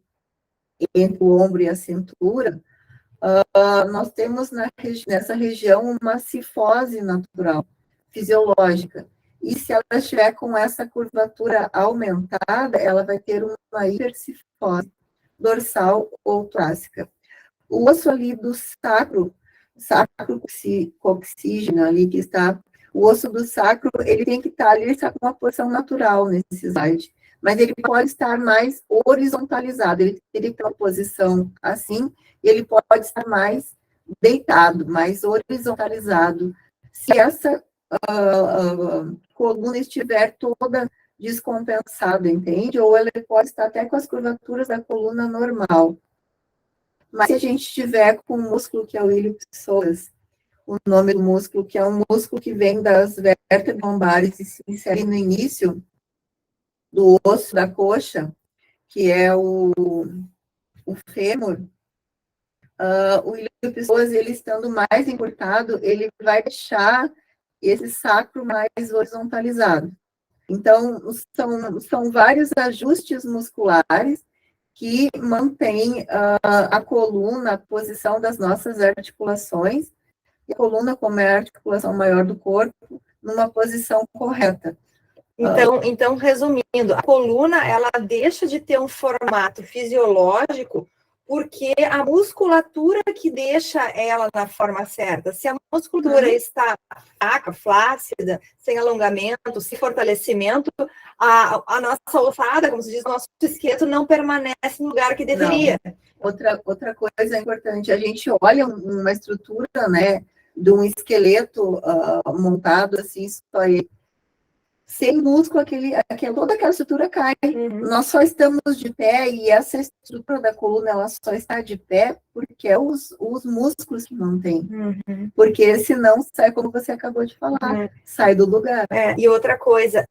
entre o ombro e a cintura, nós temos nessa região uma cifose natural, fisiológica. E se ela estiver com essa curvatura aumentada, ela vai ter uma hipercifose dorsal ou torácica. O osso ali do sacro coxígeno ali que está, o osso do sacro, ele tem que estar ali, ele está com uma posição natural nesse slide, mas ele pode estar mais horizontalizado, ele teria que ter uma posição assim, e ele pode estar mais deitado, mais horizontalizado. Se essa coluna estiver toda descompensada, entende? Ou ela pode estar até com as curvaturas da coluna normal. Mas se a gente tiver com o músculo que é o ilioipsoas, o nome do músculo, que é um músculo que vem das vértebras lombares e se insere no início do osso da coxa, que é o fêmur, o ilioipsoas, ele estando mais encurtado, ele vai deixar esse sacro mais horizontalizado. Então, são vários ajustes musculares que mantêm a coluna, a posição das nossas articulações, e a coluna, como é a articulação maior do corpo, numa posição correta. Então, resumindo, a coluna, ela deixa de ter um formato fisiológico porque a musculatura que deixa ela na forma certa. Se a musculatura está fraca, flácida, sem alongamento, sem fortalecimento, a nossa ossada, como se diz, o nosso esqueleto não permanece no lugar que deveria. Não. Outra coisa importante, a gente olha uma estrutura, né, de um esqueleto montado assim, só ele, sem músculo, toda aquela estrutura cai. Nós só estamos de pé, e essa estrutura da coluna, ela só está de pé porque é os músculos que mantêm. Porque senão sai, como você acabou de falar, sai do lugar. E outra coisa,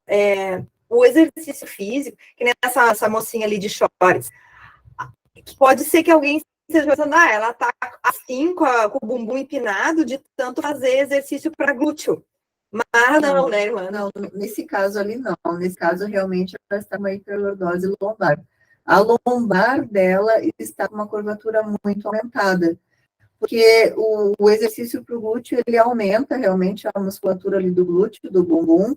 o exercício físico, que nem essa mocinha ali de shorts, pode ser que alguém esteja pensando, ela tá assim, com o bumbum empinado, de tanto fazer exercício para glúteo. Mas não, né, irmã? Não, nesse caso ali não. Nesse caso, realmente, ela está uma hiperlordose lombar. A lombar dela está com uma curvatura muito aumentada. Porque o exercício para o glúteo, ele aumenta realmente a musculatura ali do glúteo, do bumbum,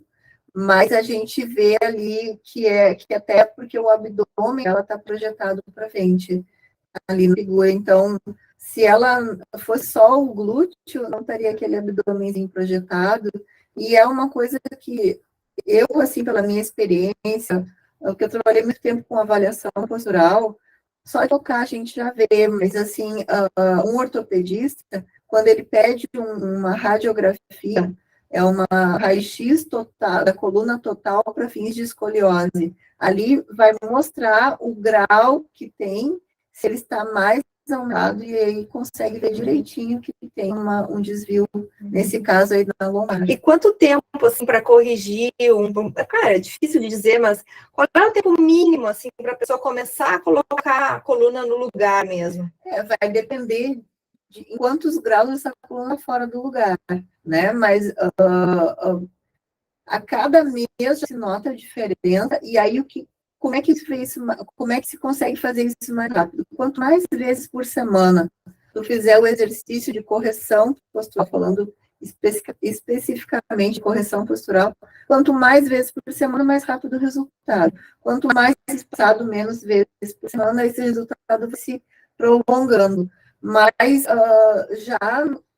mas a gente vê ali que até porque o abdômen, ela está projetado para frente, ali na figura. Então, se ela fosse só o glúteo, não estaria aquele abdômenzinho projetado. E é uma coisa que eu, assim, pela minha experiência, porque eu trabalhei muito tempo com avaliação postural, só de tocar a gente já vê, mas, assim, um ortopedista, quando ele pede uma radiografia, é uma raio-x total, da coluna total para fins de escoliose. Ali vai mostrar o grau que tem, se ele está mais aumentado, e aí consegue ver direitinho que tem um desvio, nesse caso aí da lombar. E quanto tempo, assim, para corrigir Cara, é difícil de dizer, mas qual é o tempo mínimo, assim, para a pessoa começar a colocar a coluna no lugar mesmo? Vai depender de em quantos graus essa coluna fora do lugar, né? Mas a cada mês já se nota a diferença, e aí como é que se consegue fazer isso mais rápido? Quanto mais vezes por semana tu fizer o exercício de correção postural, falando especificamente de correção postural, quanto mais vezes por semana, mais rápido o resultado. Quanto mais espaçado, menos vezes por semana, esse resultado vai se prolongando. Mas já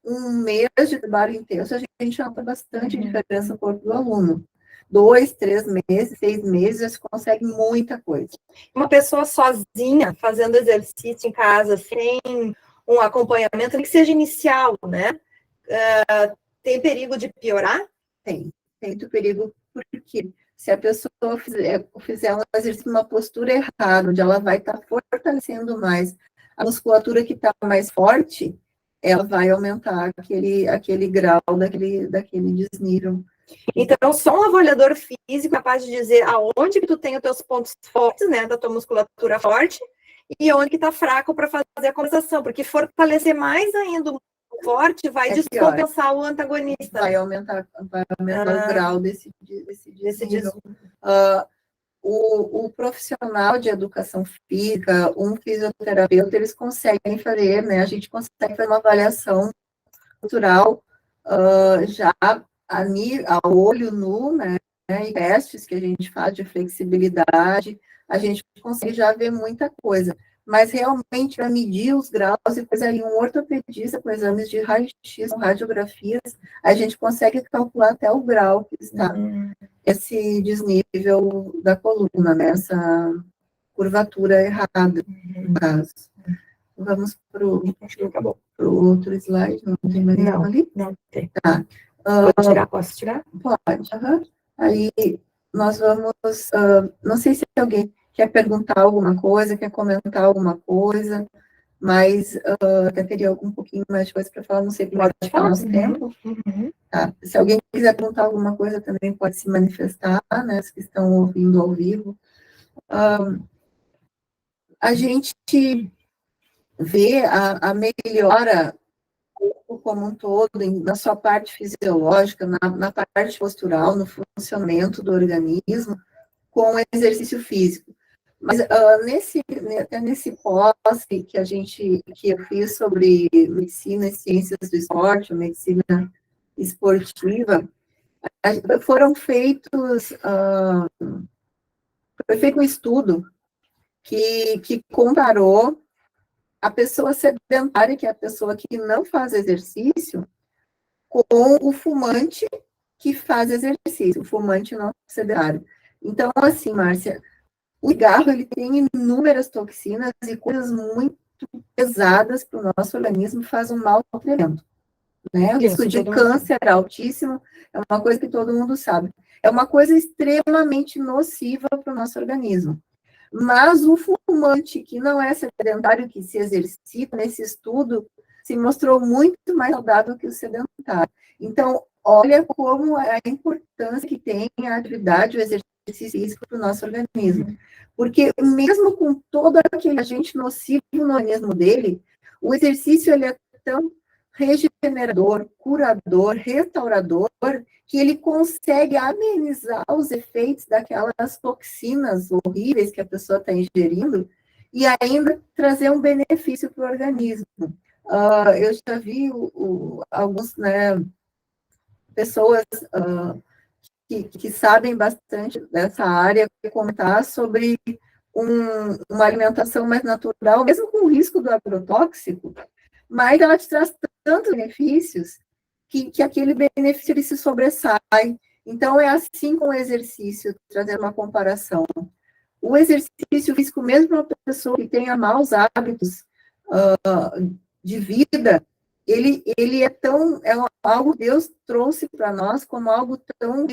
um mês de trabalho intenso, a gente nota bastante diferença no corpo do aluno. 2, 3 meses, 6 meses, já se consegue muita coisa. Uma pessoa sozinha, fazendo exercício em casa, sem um acompanhamento, nem que seja inicial, né? Tem perigo de piorar? Tem muito perigo, porque se a pessoa fizer um exercício numa postura errada, onde ela vai estar fortalecendo mais a musculatura que está mais forte, ela vai aumentar aquele grau daquele desnível. Então, só um avaliador físico é capaz de dizer aonde que tu tem os teus pontos fortes, né, da tua musculatura forte, e onde que tá fraco para fazer a compensação, porque fortalecer mais ainda o forte vai descompensar o antagonista. Vai aumentar o grau desse desnível. O profissional de educação física, um fisioterapeuta, eles conseguem fazer, né? A gente consegue fazer uma avaliação cultural já a olho nu, né? E testes que a gente faz de flexibilidade, a gente consegue já ver muita coisa. Mas realmente, para medir os graus, e depois aí um ortopedista com exames de raio-x, com radiografias, a gente consegue calcular até o grau que está esse desnível da coluna, né? Essa curvatura errada, no caso. Vamos para o outro slide, não tem mais nenhum ali? Não tem. Tá. Posso tirar? Pode. Aí nós vamos, não sei se alguém quer perguntar alguma coisa, quer comentar alguma coisa, mas até teria um pouquinho mais de coisa para falar, não sei como pode falar nosso tempo. Tá. Se alguém quiser perguntar alguma coisa, também pode se manifestar, né, os que estão ouvindo ao vivo. A gente vê a melhora corpo como um todo, na sua parte fisiológica, na parte postural, no funcionamento do organismo, com o exercício físico. Mas nesse pós que eu fiz sobre medicina e ciências do esporte, medicina esportiva, foram feitos, foi feito um estudo que comparou a pessoa sedentária, que é a pessoa que não faz exercício, com o fumante que faz exercício, o fumante não sedentário. Então, assim, Márcia, o cigarro, ele tem inúmeras toxinas e coisas muito pesadas para o nosso organismo, faz um mal tremendo. Né? O risco de câncer altíssimo é uma coisa que todo mundo sabe. É uma coisa extremamente nociva para o nosso organismo. Mas o fumante que não é sedentário, que se exercita, nesse estudo, se mostrou muito mais saudável que o sedentário. Então, olha como é a importância que tem a atividade, o exercício físico para o nosso organismo. Porque mesmo com todo aquele agente nocivo no organismo dele, o exercício ele é tão regenerador, curador, restaurador, que ele consegue amenizar os efeitos daquelas toxinas horríveis que a pessoa está ingerindo e ainda trazer um benefício para o organismo. Eu já vi alguns, né, pessoas que sabem bastante dessa área comentar sobre uma alimentação mais natural, mesmo com o risco do agrotóxico, mas ela te traz tantos benefícios que aquele benefício ele se sobressai. Então, é assim com o exercício, trazendo uma comparação. O exercício físico, mesmo para uma pessoa que tenha maus hábitos de vida, ele é algo que Deus trouxe para nós como algo tão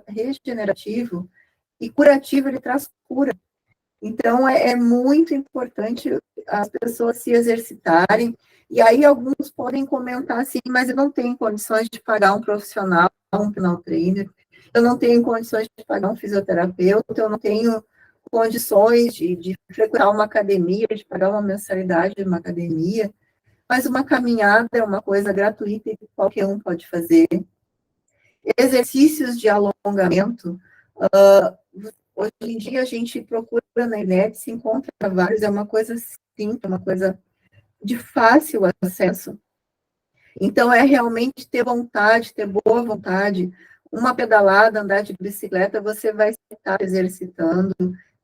regenerativo e curativo, ele traz cura. Então, é muito importante as pessoas se exercitarem. E aí, alguns podem comentar assim, mas eu não tenho condições de pagar um profissional, um personal trainer, eu não tenho condições de pagar um fisioterapeuta, eu não tenho condições de frequentar uma academia, de pagar uma mensalidade de uma academia, mas uma caminhada é uma coisa gratuita que qualquer um pode fazer. Exercícios de alongamento, hoje em dia a gente procura na internet, se encontra vários, é uma coisa simples, uma coisa de fácil acesso. Então, é realmente ter vontade, ter boa vontade. Uma pedalada, andar de bicicleta, você vai estar exercitando.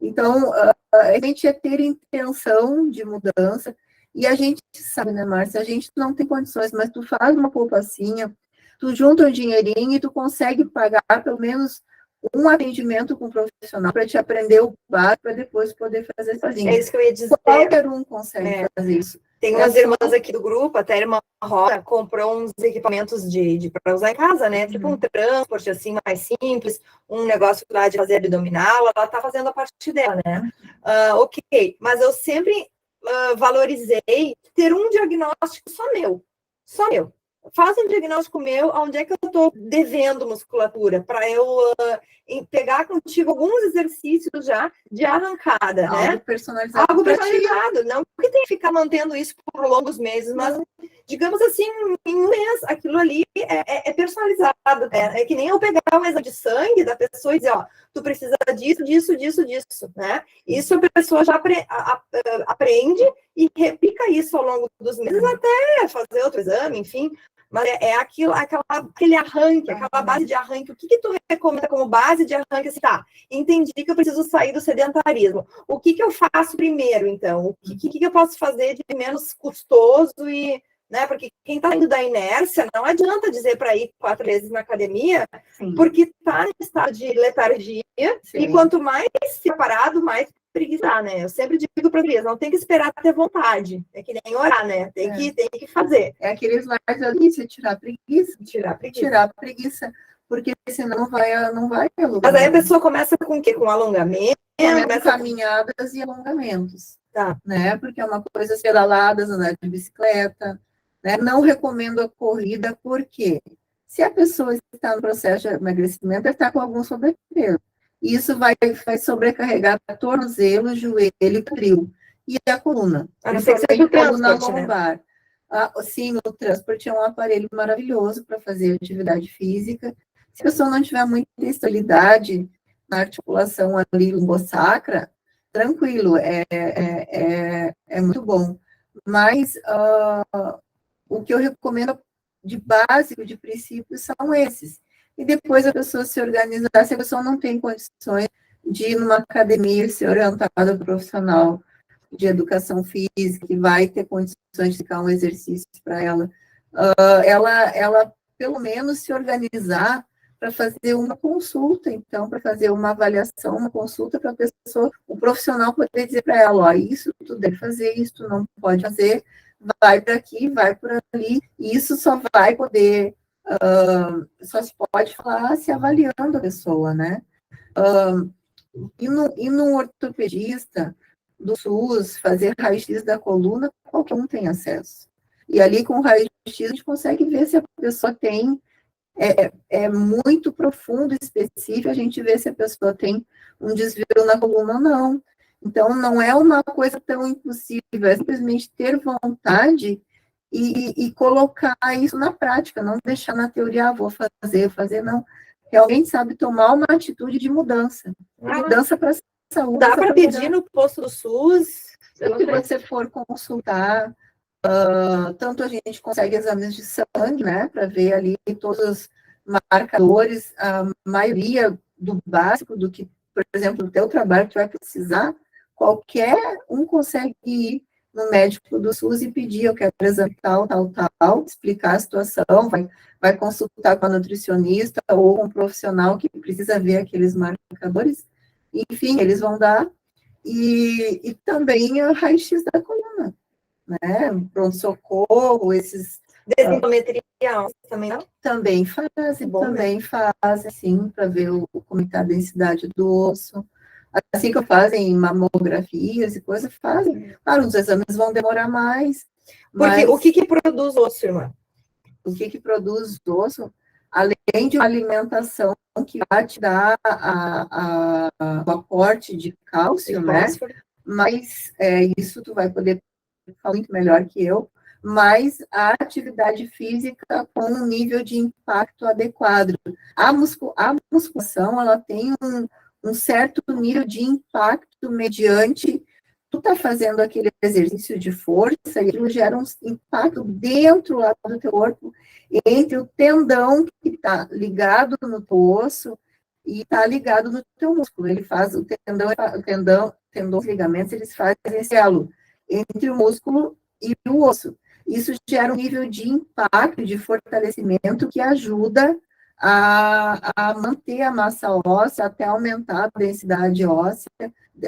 Então, a gente é ter intenção de mudança. E a gente sabe, né, Márcia? A gente não tem condições, mas tu faz uma poupancinha, tu junta um dinheirinho e tu consegue pagar pelo menos um atendimento com um profissional para te aprender o básico para depois poder fazer sozinho. É isso que eu ia dizer. Qualquer um consegue fazer isso. Tem umas irmãs aqui do grupo, até a irmã Rosa comprou uns equipamentos para usar em casa, né? Tipo um transporte assim mais simples, um negócio lá de fazer abdominal, ela tá fazendo a parte dela, né? Ok, mas eu sempre valorizei ter um diagnóstico só meu. Faça um diagnóstico meu, onde é que eu estou devendo musculatura, para eu pegar contigo alguns exercícios já de arrancada, né? Algo personalizado. Algo personalizado, não que tem que ficar mantendo isso por longos meses, mas, digamos assim, em um mês, aquilo ali é personalizado. É que nem eu pegar um exame de sangue da pessoa e dizer, ó, tu precisa disso, né? Isso a pessoa já aprende e replica isso ao longo dos meses até fazer outro exame, enfim. Mas aquele arranque, aquela base de arranque. O que tu recomenda como base de arranque? Assim, tá, entendi que eu preciso sair do sedentarismo. O que eu faço primeiro, então? O que eu posso fazer de menos custoso e... Né? Porque quem está indo da inércia, não adianta dizer para ir 4 vezes na academia, porque está em estado de letargia, e quanto mais separado, mais preguiçar, né? Eu sempre digo para eles, não tem que esperar ter vontade, é que nem orar, né? Tem que fazer. É aquele slide ali, você tirar preguiça, porque senão não vai alongar. Mas aí a pessoa começa com o quê? Com alongamento? Começa caminhadas e alongamentos, né? Porque é uma coisa pedaladas, andar de bicicleta, né? Não recomendo a corrida, porque se a pessoa está no processo de emagrecimento, ela está com algum sobrepeso. Isso vai sobrecarregar tornozelo, joelho, quadril e a coluna. A não ser que seja a coluna lombar. Sim, o transporte é um aparelho maravilhoso para fazer atividade física. Se a pessoa não tiver muita estabilidade na articulação ali lumbosacra, tranquilo, é muito bom. Mas o que eu recomendo de básico, de princípio, são esses. E depois a pessoa se organizar, se a pessoa não tem condições de ir numa academia e ser orientada profissional de educação física, que vai ter condições de ficar um exercício para ela, ela pelo menos se organizar para fazer uma consulta, então, para fazer uma avaliação, uma consulta para a pessoa, o profissional poder dizer para ela, ó, isso tu deve fazer, isso tu não pode fazer, vai por aqui, vai por ali, e isso só vai poder, só se pode falar se avaliando a pessoa, né? E no ortopedista do SUS, fazer raio-x da coluna, qualquer um tem acesso. E ali com o raio-x a gente consegue ver se a pessoa tem, é muito profundo, específico, a gente vê se a pessoa tem um desvio na coluna ou não. Então, não é uma coisa tão impossível, é simplesmente ter vontade e colocar isso na prática, não deixar na teoria, vou fazer, não. Realmente sabe tomar uma atitude de mudança. Mudança para a saúde. Dá para pedir no posto do SUS? Se você for consultar, tanto a gente consegue exames de sangue, né, para ver ali todos os marcadores, a maioria do básico, do que, por exemplo, o teu trabalho que vai precisar, qualquer um consegue ir no médico do SUS e pedir, eu quero exame tal, explicar a situação, vai consultar com a nutricionista ou um profissional que precisa ver aqueles marcadores, enfim, eles vão dar, e também o raio-x da coluna, né, pronto-socorro, esses... Densitometria também não? Também fazem, sim, para ver como está a densidade do osso. Assim que fazem mamografias e coisas, fazem. Claro, os exames vão demorar mais. Porque o que produz osso, irmã? O que produz osso? Além de uma alimentação que vai te dar o aporte de cálcio, né? Mas isso tu vai poder falar muito melhor que eu, mas a atividade física com um nível de impacto adequado. A musculação, ela tem um certo nível de impacto mediante tu tá fazendo aquele exercício de força e aquilo gera um impacto dentro lá do teu corpo, entre o tendão que está ligado no teu osso e está ligado no teu músculo. Ele faz o tendão, os ligamentos, eles fazem esse elo entre o músculo e o osso. Isso gera um nível de impacto, de fortalecimento que ajuda a manter a massa óssea até aumentar a densidade óssea,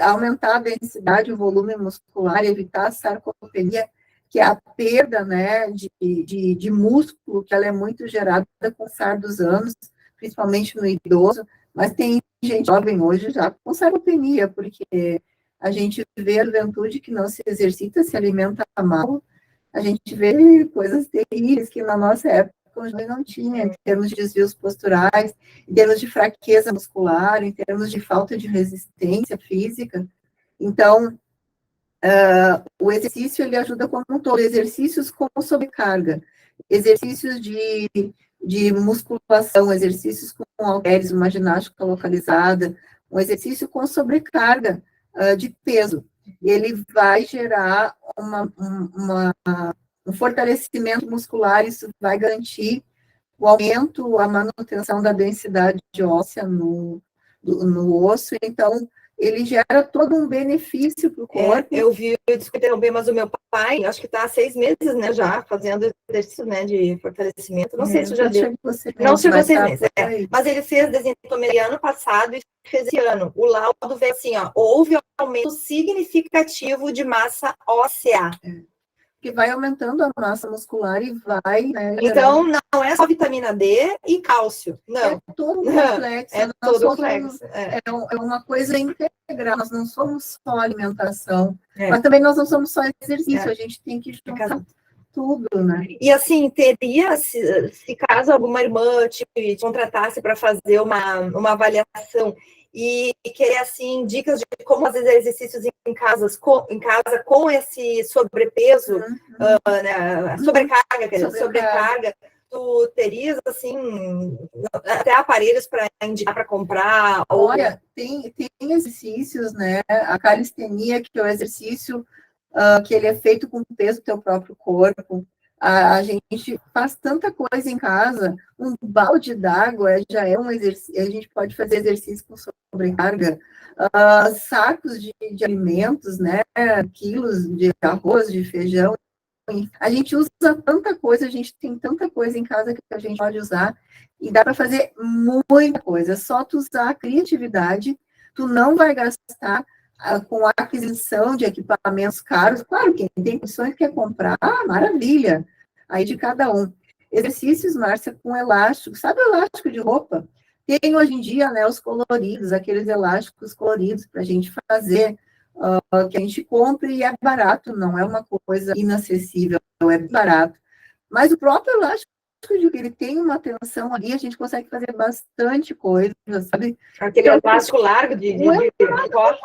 aumentar a densidade, o volume muscular, evitar a sarcopenia, que é a perda, né, de músculo, que ela é muito gerada com o passar dos anos, principalmente no idoso, mas tem gente jovem hoje já com sarcopenia, porque a gente vê a juventude que não se exercita, se alimenta mal, a gente vê coisas terríveis que na nossa época não tinha, em termos de desvios posturais, em termos de fraqueza muscular, em termos de falta de resistência física. Então, o exercício, ele ajuda como um todo, exercícios com sobrecarga, exercícios de musculação, exercícios com halteres, uma ginástica localizada, um exercício com sobrecarga de peso. Ele vai gerar um fortalecimento muscular, isso vai garantir o aumento, a manutenção da densidade óssea no osso, então ele gera todo um benefício para o corpo. Eu discuti bem, mas o meu pai, acho que está há 6 meses, né, já, fazendo exercício, né, de fortalecimento, não sei se já deu. Não chegou a 6 meses, mas ele fez densitometria ano passado e fez esse ano. O laudo veio assim, ó, houve um aumento significativo de massa óssea. Que vai aumentando a massa muscular e vai, né, então, não é só vitamina D e cálcio, não. É todo complexo. É todo complexo. É uma coisa integral, nós não somos só alimentação, mas também nós não somos só exercício, a gente tem que juntar tudo, né? E assim, teria, se caso alguma irmã te contratasse para fazer uma avaliação, e querer, assim, dicas de como fazer exercícios em casa com esse sobrepeso, né, sobrecarga, quer dizer, sobrecarga, tu terias, assim, até aparelhos para indicar para comprar? Olha, tem exercícios, né? A calistenia, que é o exercício que ele é feito com o peso do teu próprio corpo. A gente faz tanta coisa em casa, um balde d'água já é um exercício, a gente pode fazer exercício com sobrecarga, sacos de alimentos, né, quilos de arroz, de feijão, a gente usa tanta coisa, a gente tem tanta coisa em casa que a gente pode usar, e dá para fazer muita coisa, é só tu usar a criatividade, tu não vai gastar com a aquisição de equipamentos caros. Claro, quem tem condições quer comprar, maravilha, aí de cada um. Exercícios, Márcia, com elástico, sabe o elástico de roupa? Tem hoje em dia, né, os coloridos, aqueles elásticos coloridos para a gente fazer, que a gente compra e é barato, não é uma coisa inacessível, é barato. Mas o próprio elástico, ele tem uma tensão ali, a gente consegue fazer bastante coisa, sabe? Aquele então, elástico largo de roupa.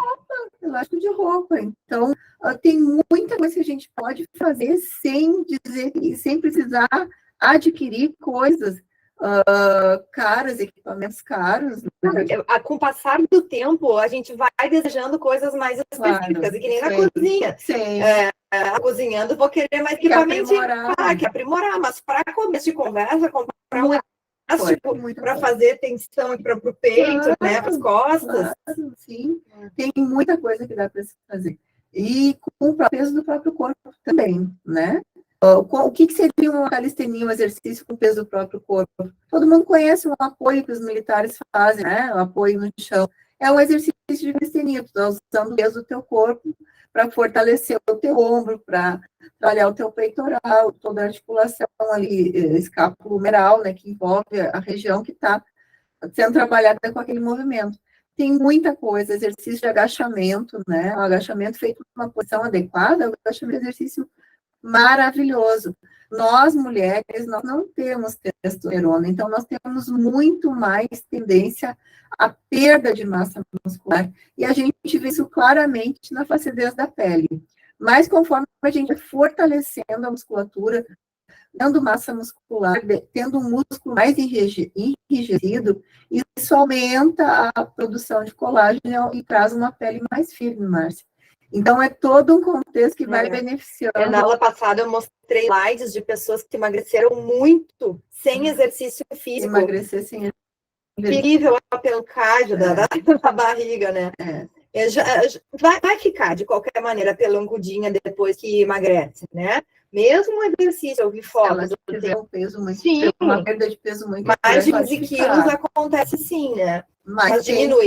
Elástico de roupa. Então, tem muita coisa que a gente pode fazer sem precisar adquirir coisas caras, equipamentos caros. Né? Com o passar do tempo, a gente vai desejando coisas mais específicas, claro, e que nem na cozinha. Sim. Cozinhando, vou querer mais equipamento. Que aprimorar, mas para começo de conversa, comprar um elástico para fazer tensão para o peito, claro, né, para as costas. Claro, sim, tem muita coisa que dá para se fazer. E com o peso do próprio corpo também, né? O que seria uma calistenia, um exercício com o peso do próprio corpo? Todo mundo conhece o apoio que os militares fazem, né? O apoio no chão. É um exercício de calistenia, tu está usando o peso do teu corpo para fortalecer o teu ombro, para trabalhar o teu peitoral, toda a articulação ali, escapulohumeral, né? Que envolve a região que está sendo trabalhada com aquele movimento. Tem muita coisa, exercício de agachamento, né? O agachamento feito numa posição adequada, o agachamento é um exercício maravilhoso. Nós, mulheres, nós não temos testosterona, então nós temos muito mais tendência à perda de massa muscular, e a gente vê isso claramente na flacidez da pele. Mas conforme a gente vai fortalecendo a musculatura, dando massa muscular, tendo um músculo mais enrijecido, isso aumenta a produção de colágeno e traz uma pele mais firme, Márcia. Então, é todo um contexto que vai beneficiando. Na aula passada, eu mostrei slides de pessoas que emagreceram muito sem exercício físico. Emagrecer sem exercício. Incrível a pelucagem da barriga, né? Vai ficar, de qualquer maneira, pelancudinha depois que emagrece, né? Mesmo o exercício, eu vi fotos. Um peso muito, sim, uma perda de peso muito mais de 15 quilos acontece sim, né? Mas diminui.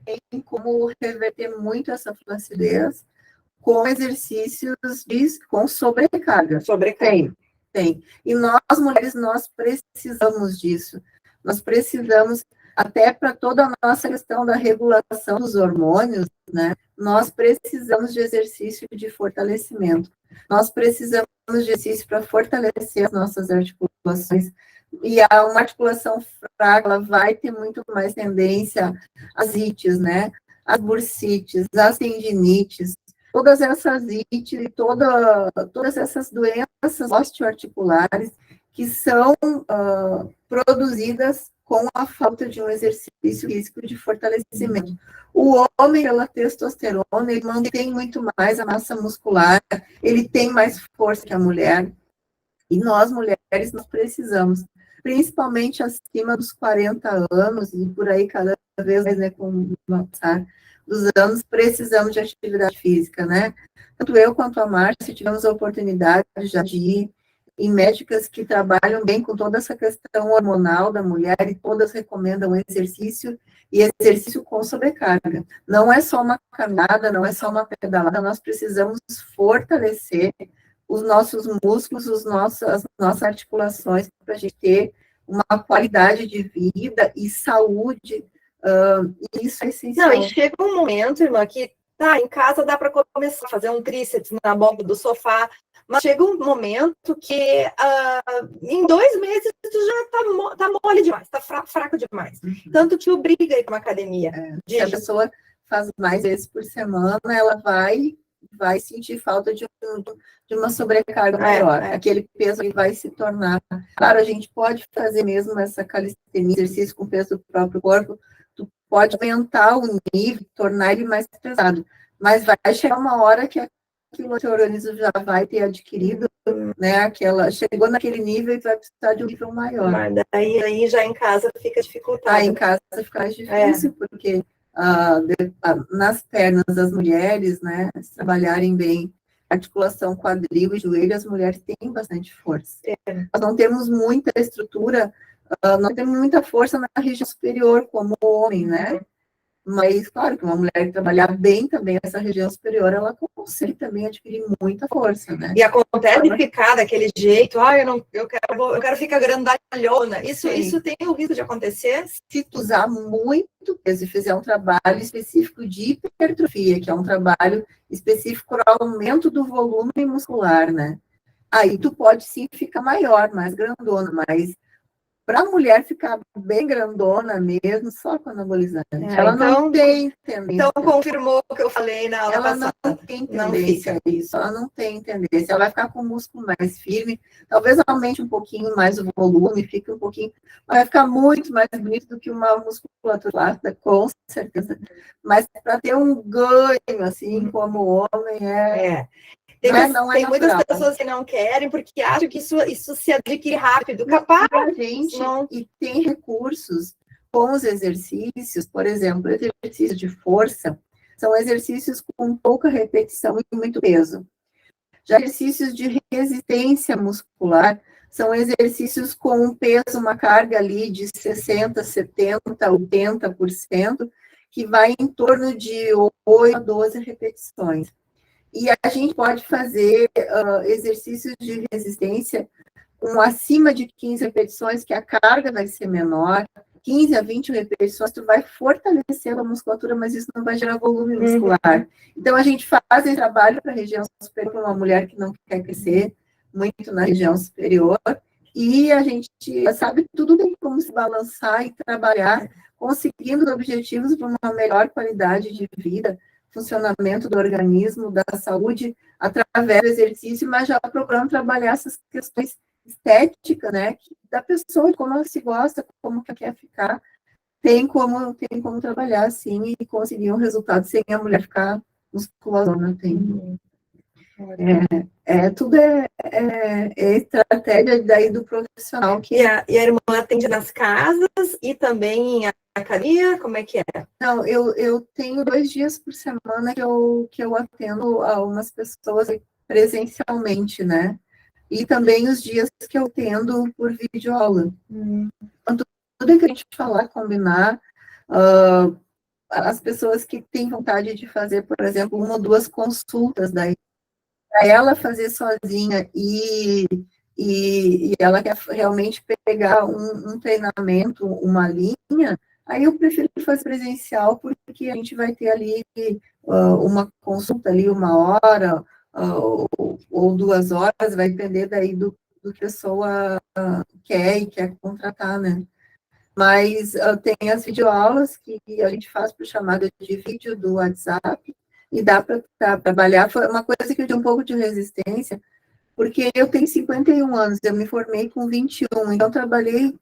Tem como reverter muito essa flacidez com exercícios com sobrecarga. Tem. E nós, mulheres, nós precisamos disso. Nós precisamos, até para toda a nossa questão da regulação dos hormônios, né? Nós precisamos de exercício de fortalecimento. Nós precisamos de exercício para fortalecer as nossas articulações. E uma articulação fraca, ela vai ter muito mais tendência às ites, né? As bursites, as tendinites, todas essas ites e todas essas doenças osteoarticulares que são produzidas com a falta de um exercício físico de fortalecimento. O homem, pela testosterona, ele mantém muito mais a massa muscular, ele tem mais força que a mulher, e nós, mulheres, nós precisamos, principalmente acima dos 40 anos, e por aí cada vez mais, né, com o passar dos anos, precisamos de atividade física, né? Tanto eu quanto a Márcia tivemos a oportunidade já de ir em médicas que trabalham bem com toda essa questão hormonal da mulher, e todas recomendam exercício, e exercício com sobrecarga. Não é só uma caminhada, não é só uma pedalada, nós precisamos fortalecer os nossos músculos, as nossas articulações, para a gente ter uma qualidade de vida e saúde, e isso é essencial. Não, e chega um momento, irmã, que Tá, em casa dá para começar a fazer um tríceps na borda do sofá, mas chega um momento que em 2 meses tu já tá mole demais, tá fraco demais. Tanto te obriga a ir para uma academia. Se a pessoa faz mais vezes por semana, ela vai sentir falta de uma sobrecarga maior. Aquele peso vai se tornar... Claro, a gente pode fazer mesmo essa calistenia, exercício com o peso do próprio corpo, tu pode aumentar o nível, tornar ele mais pesado, mas vai chegar uma hora que aquilo que o organismo já vai ter adquirido, né, chegou naquele nível e vai precisar de um nível maior. Mas daí já em casa fica dificultado. Em casa fica mais difícil, porque nas pernas das mulheres, né, se trabalharem bem articulação, quadril e joelho, as mulheres têm bastante força. Nós não temos muita estrutura, não temos muita força na região superior, como o homem, né? Mas, claro, que uma mulher que trabalhar bem também essa região superior, ela consegue também adquirir muita força, né? E acontece de ficar daquele jeito, eu quero ficar grandalhona. Isso tem o risco de acontecer? Se tu usar muito peso e fizer um trabalho específico de hipertrofia, que é um trabalho específico para o aumento do volume muscular, né? Aí tu pode sim ficar maior, mais grandona, mas para a mulher ficar bem grandona mesmo, só com anabolizante. Ela não tem tendência. Então, confirmou o que eu falei na aula passada. Ela não tem tendência a isso. Ela não tem tendência. Ela vai ficar com o músculo mais firme. Talvez aumente um pouquinho mais o volume, fique um pouquinho... Vai ficar muito mais bonito do que uma musculatura flácida, com certeza. Mas para ter um ganho, assim, como o homem, tem muitas pessoas que não querem porque acham que isso se adquire rápido. Capaz, gente, e tem recursos com os exercícios, por exemplo, exercícios de força, são exercícios com pouca repetição e muito peso. Já exercícios de resistência muscular são exercícios com um peso, uma carga ali de 60%, 70%, 80%, que vai em torno de 8 a 12 repetições. E a gente pode fazer exercícios de resistência com acima de 15 repetições, que a carga vai ser menor, 15 a 20 repetições, tu vai fortalecer a musculatura, mas isso não vai gerar volume muscular. Então, a gente faz esse trabalho para a região superior, para uma mulher que não quer crescer muito na região superior, e a gente sabe tudo bem como se balançar e trabalhar, conseguindo objetivos para uma melhor qualidade de vida, funcionamento do organismo, da saúde, através do exercício, mas já procurando trabalhar essas questões estéticas, né, da pessoa, como ela se gosta, como ela quer ficar, tem como trabalhar assim e conseguir um resultado sem a mulher ficar musculosona, tem. Tudo estratégia daí do profissional. E a irmã atende nas casas e também em academia? Como é que é? Não, eu tenho 2 dias por semana que eu atendo algumas pessoas presencialmente, né? E também os dias que eu atendo por videoaula. Então, tudo que a gente falar, combinar, as pessoas que têm vontade de fazer, por exemplo, 1 ou 2 consultas daí, para ela fazer sozinha e ela quer realmente pegar um treinamento, uma linha, aí eu prefiro fazer presencial, porque a gente vai ter ali uma consulta ali, 1 hora ou 2 horas, vai depender daí do que a pessoa quer e quer contratar, né? Mas tem as videoaulas que a gente faz por chamada de vídeo do WhatsApp, e dá para trabalhar. Foi uma coisa que eu tinha um pouco de resistência, porque eu tenho 51 anos, eu me formei com 21, então trabalhei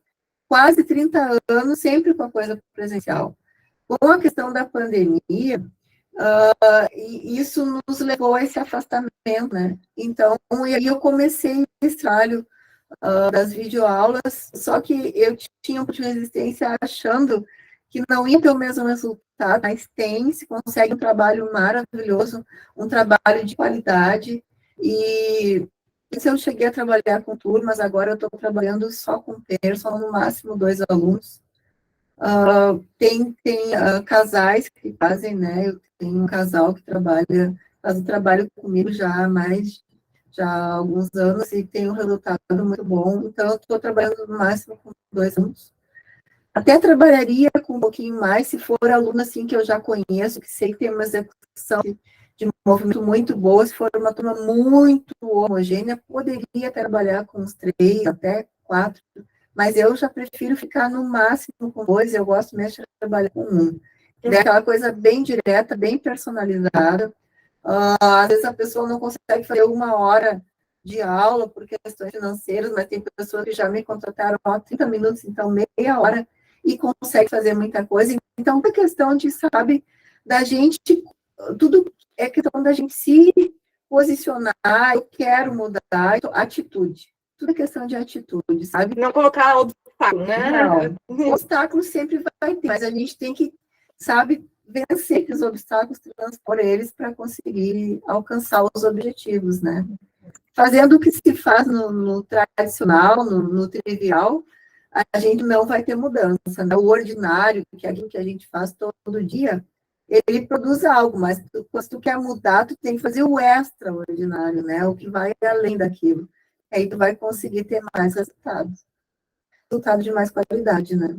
quase 30 anos sempre com a coisa presencial. Com a questão da pandemia, e isso nos levou a esse afastamento, né? Então, e aí eu comecei esse trabalho das videoaulas, só que eu tinha um pouco de resistência achando que não ia ter o mesmo resultado, mas se consegue um trabalho maravilhoso, um trabalho de qualidade, e se eu cheguei a trabalhar com turmas, agora eu estou trabalhando só com só no máximo 2 alunos. Tem casais que fazem, né? Eu tenho um casal que faz o trabalho comigo já há alguns anos e tem um resultado muito bom. Então, eu estou trabalhando no máximo com 2 anos. Até trabalharia com um pouquinho mais se for aluno assim que eu já conheço, que sei que tem uma execução de movimento muito boa, se for uma turma muito homogênea, poderia trabalhar com uns 3, até 4, mas eu já prefiro ficar no máximo com 2, eu gosto mesmo de trabalhar com 1. É aquela coisa bem direta, bem personalizada. Às vezes a pessoa não consegue fazer 1 hora de aula por questões financeiras, mas tem pessoas que já me contrataram há 30 minutos, então meia hora, e consegue fazer muita coisa. Então, é questão de, sabe, da gente, tudo é questão da gente se posicionar, eu quero mudar, atitude. Tudo é questão de atitude, sabe? Não colocar obstáculo, né? Não, obstáculo sempre vai ter, mas a gente tem que, sabe, vencer os obstáculos, transpor eles para conseguir alcançar os objetivos, né? Fazendo o que se faz no tradicional, no trivial, a gente não vai ter mudança, né? O ordinário, que é aquilo que a gente faz todo dia, ele produz algo, mas se tu quer mudar, tu tem que fazer o extraordinário, né? O que vai além daquilo. Aí tu vai conseguir ter mais resultados. Resultado de mais qualidade, né?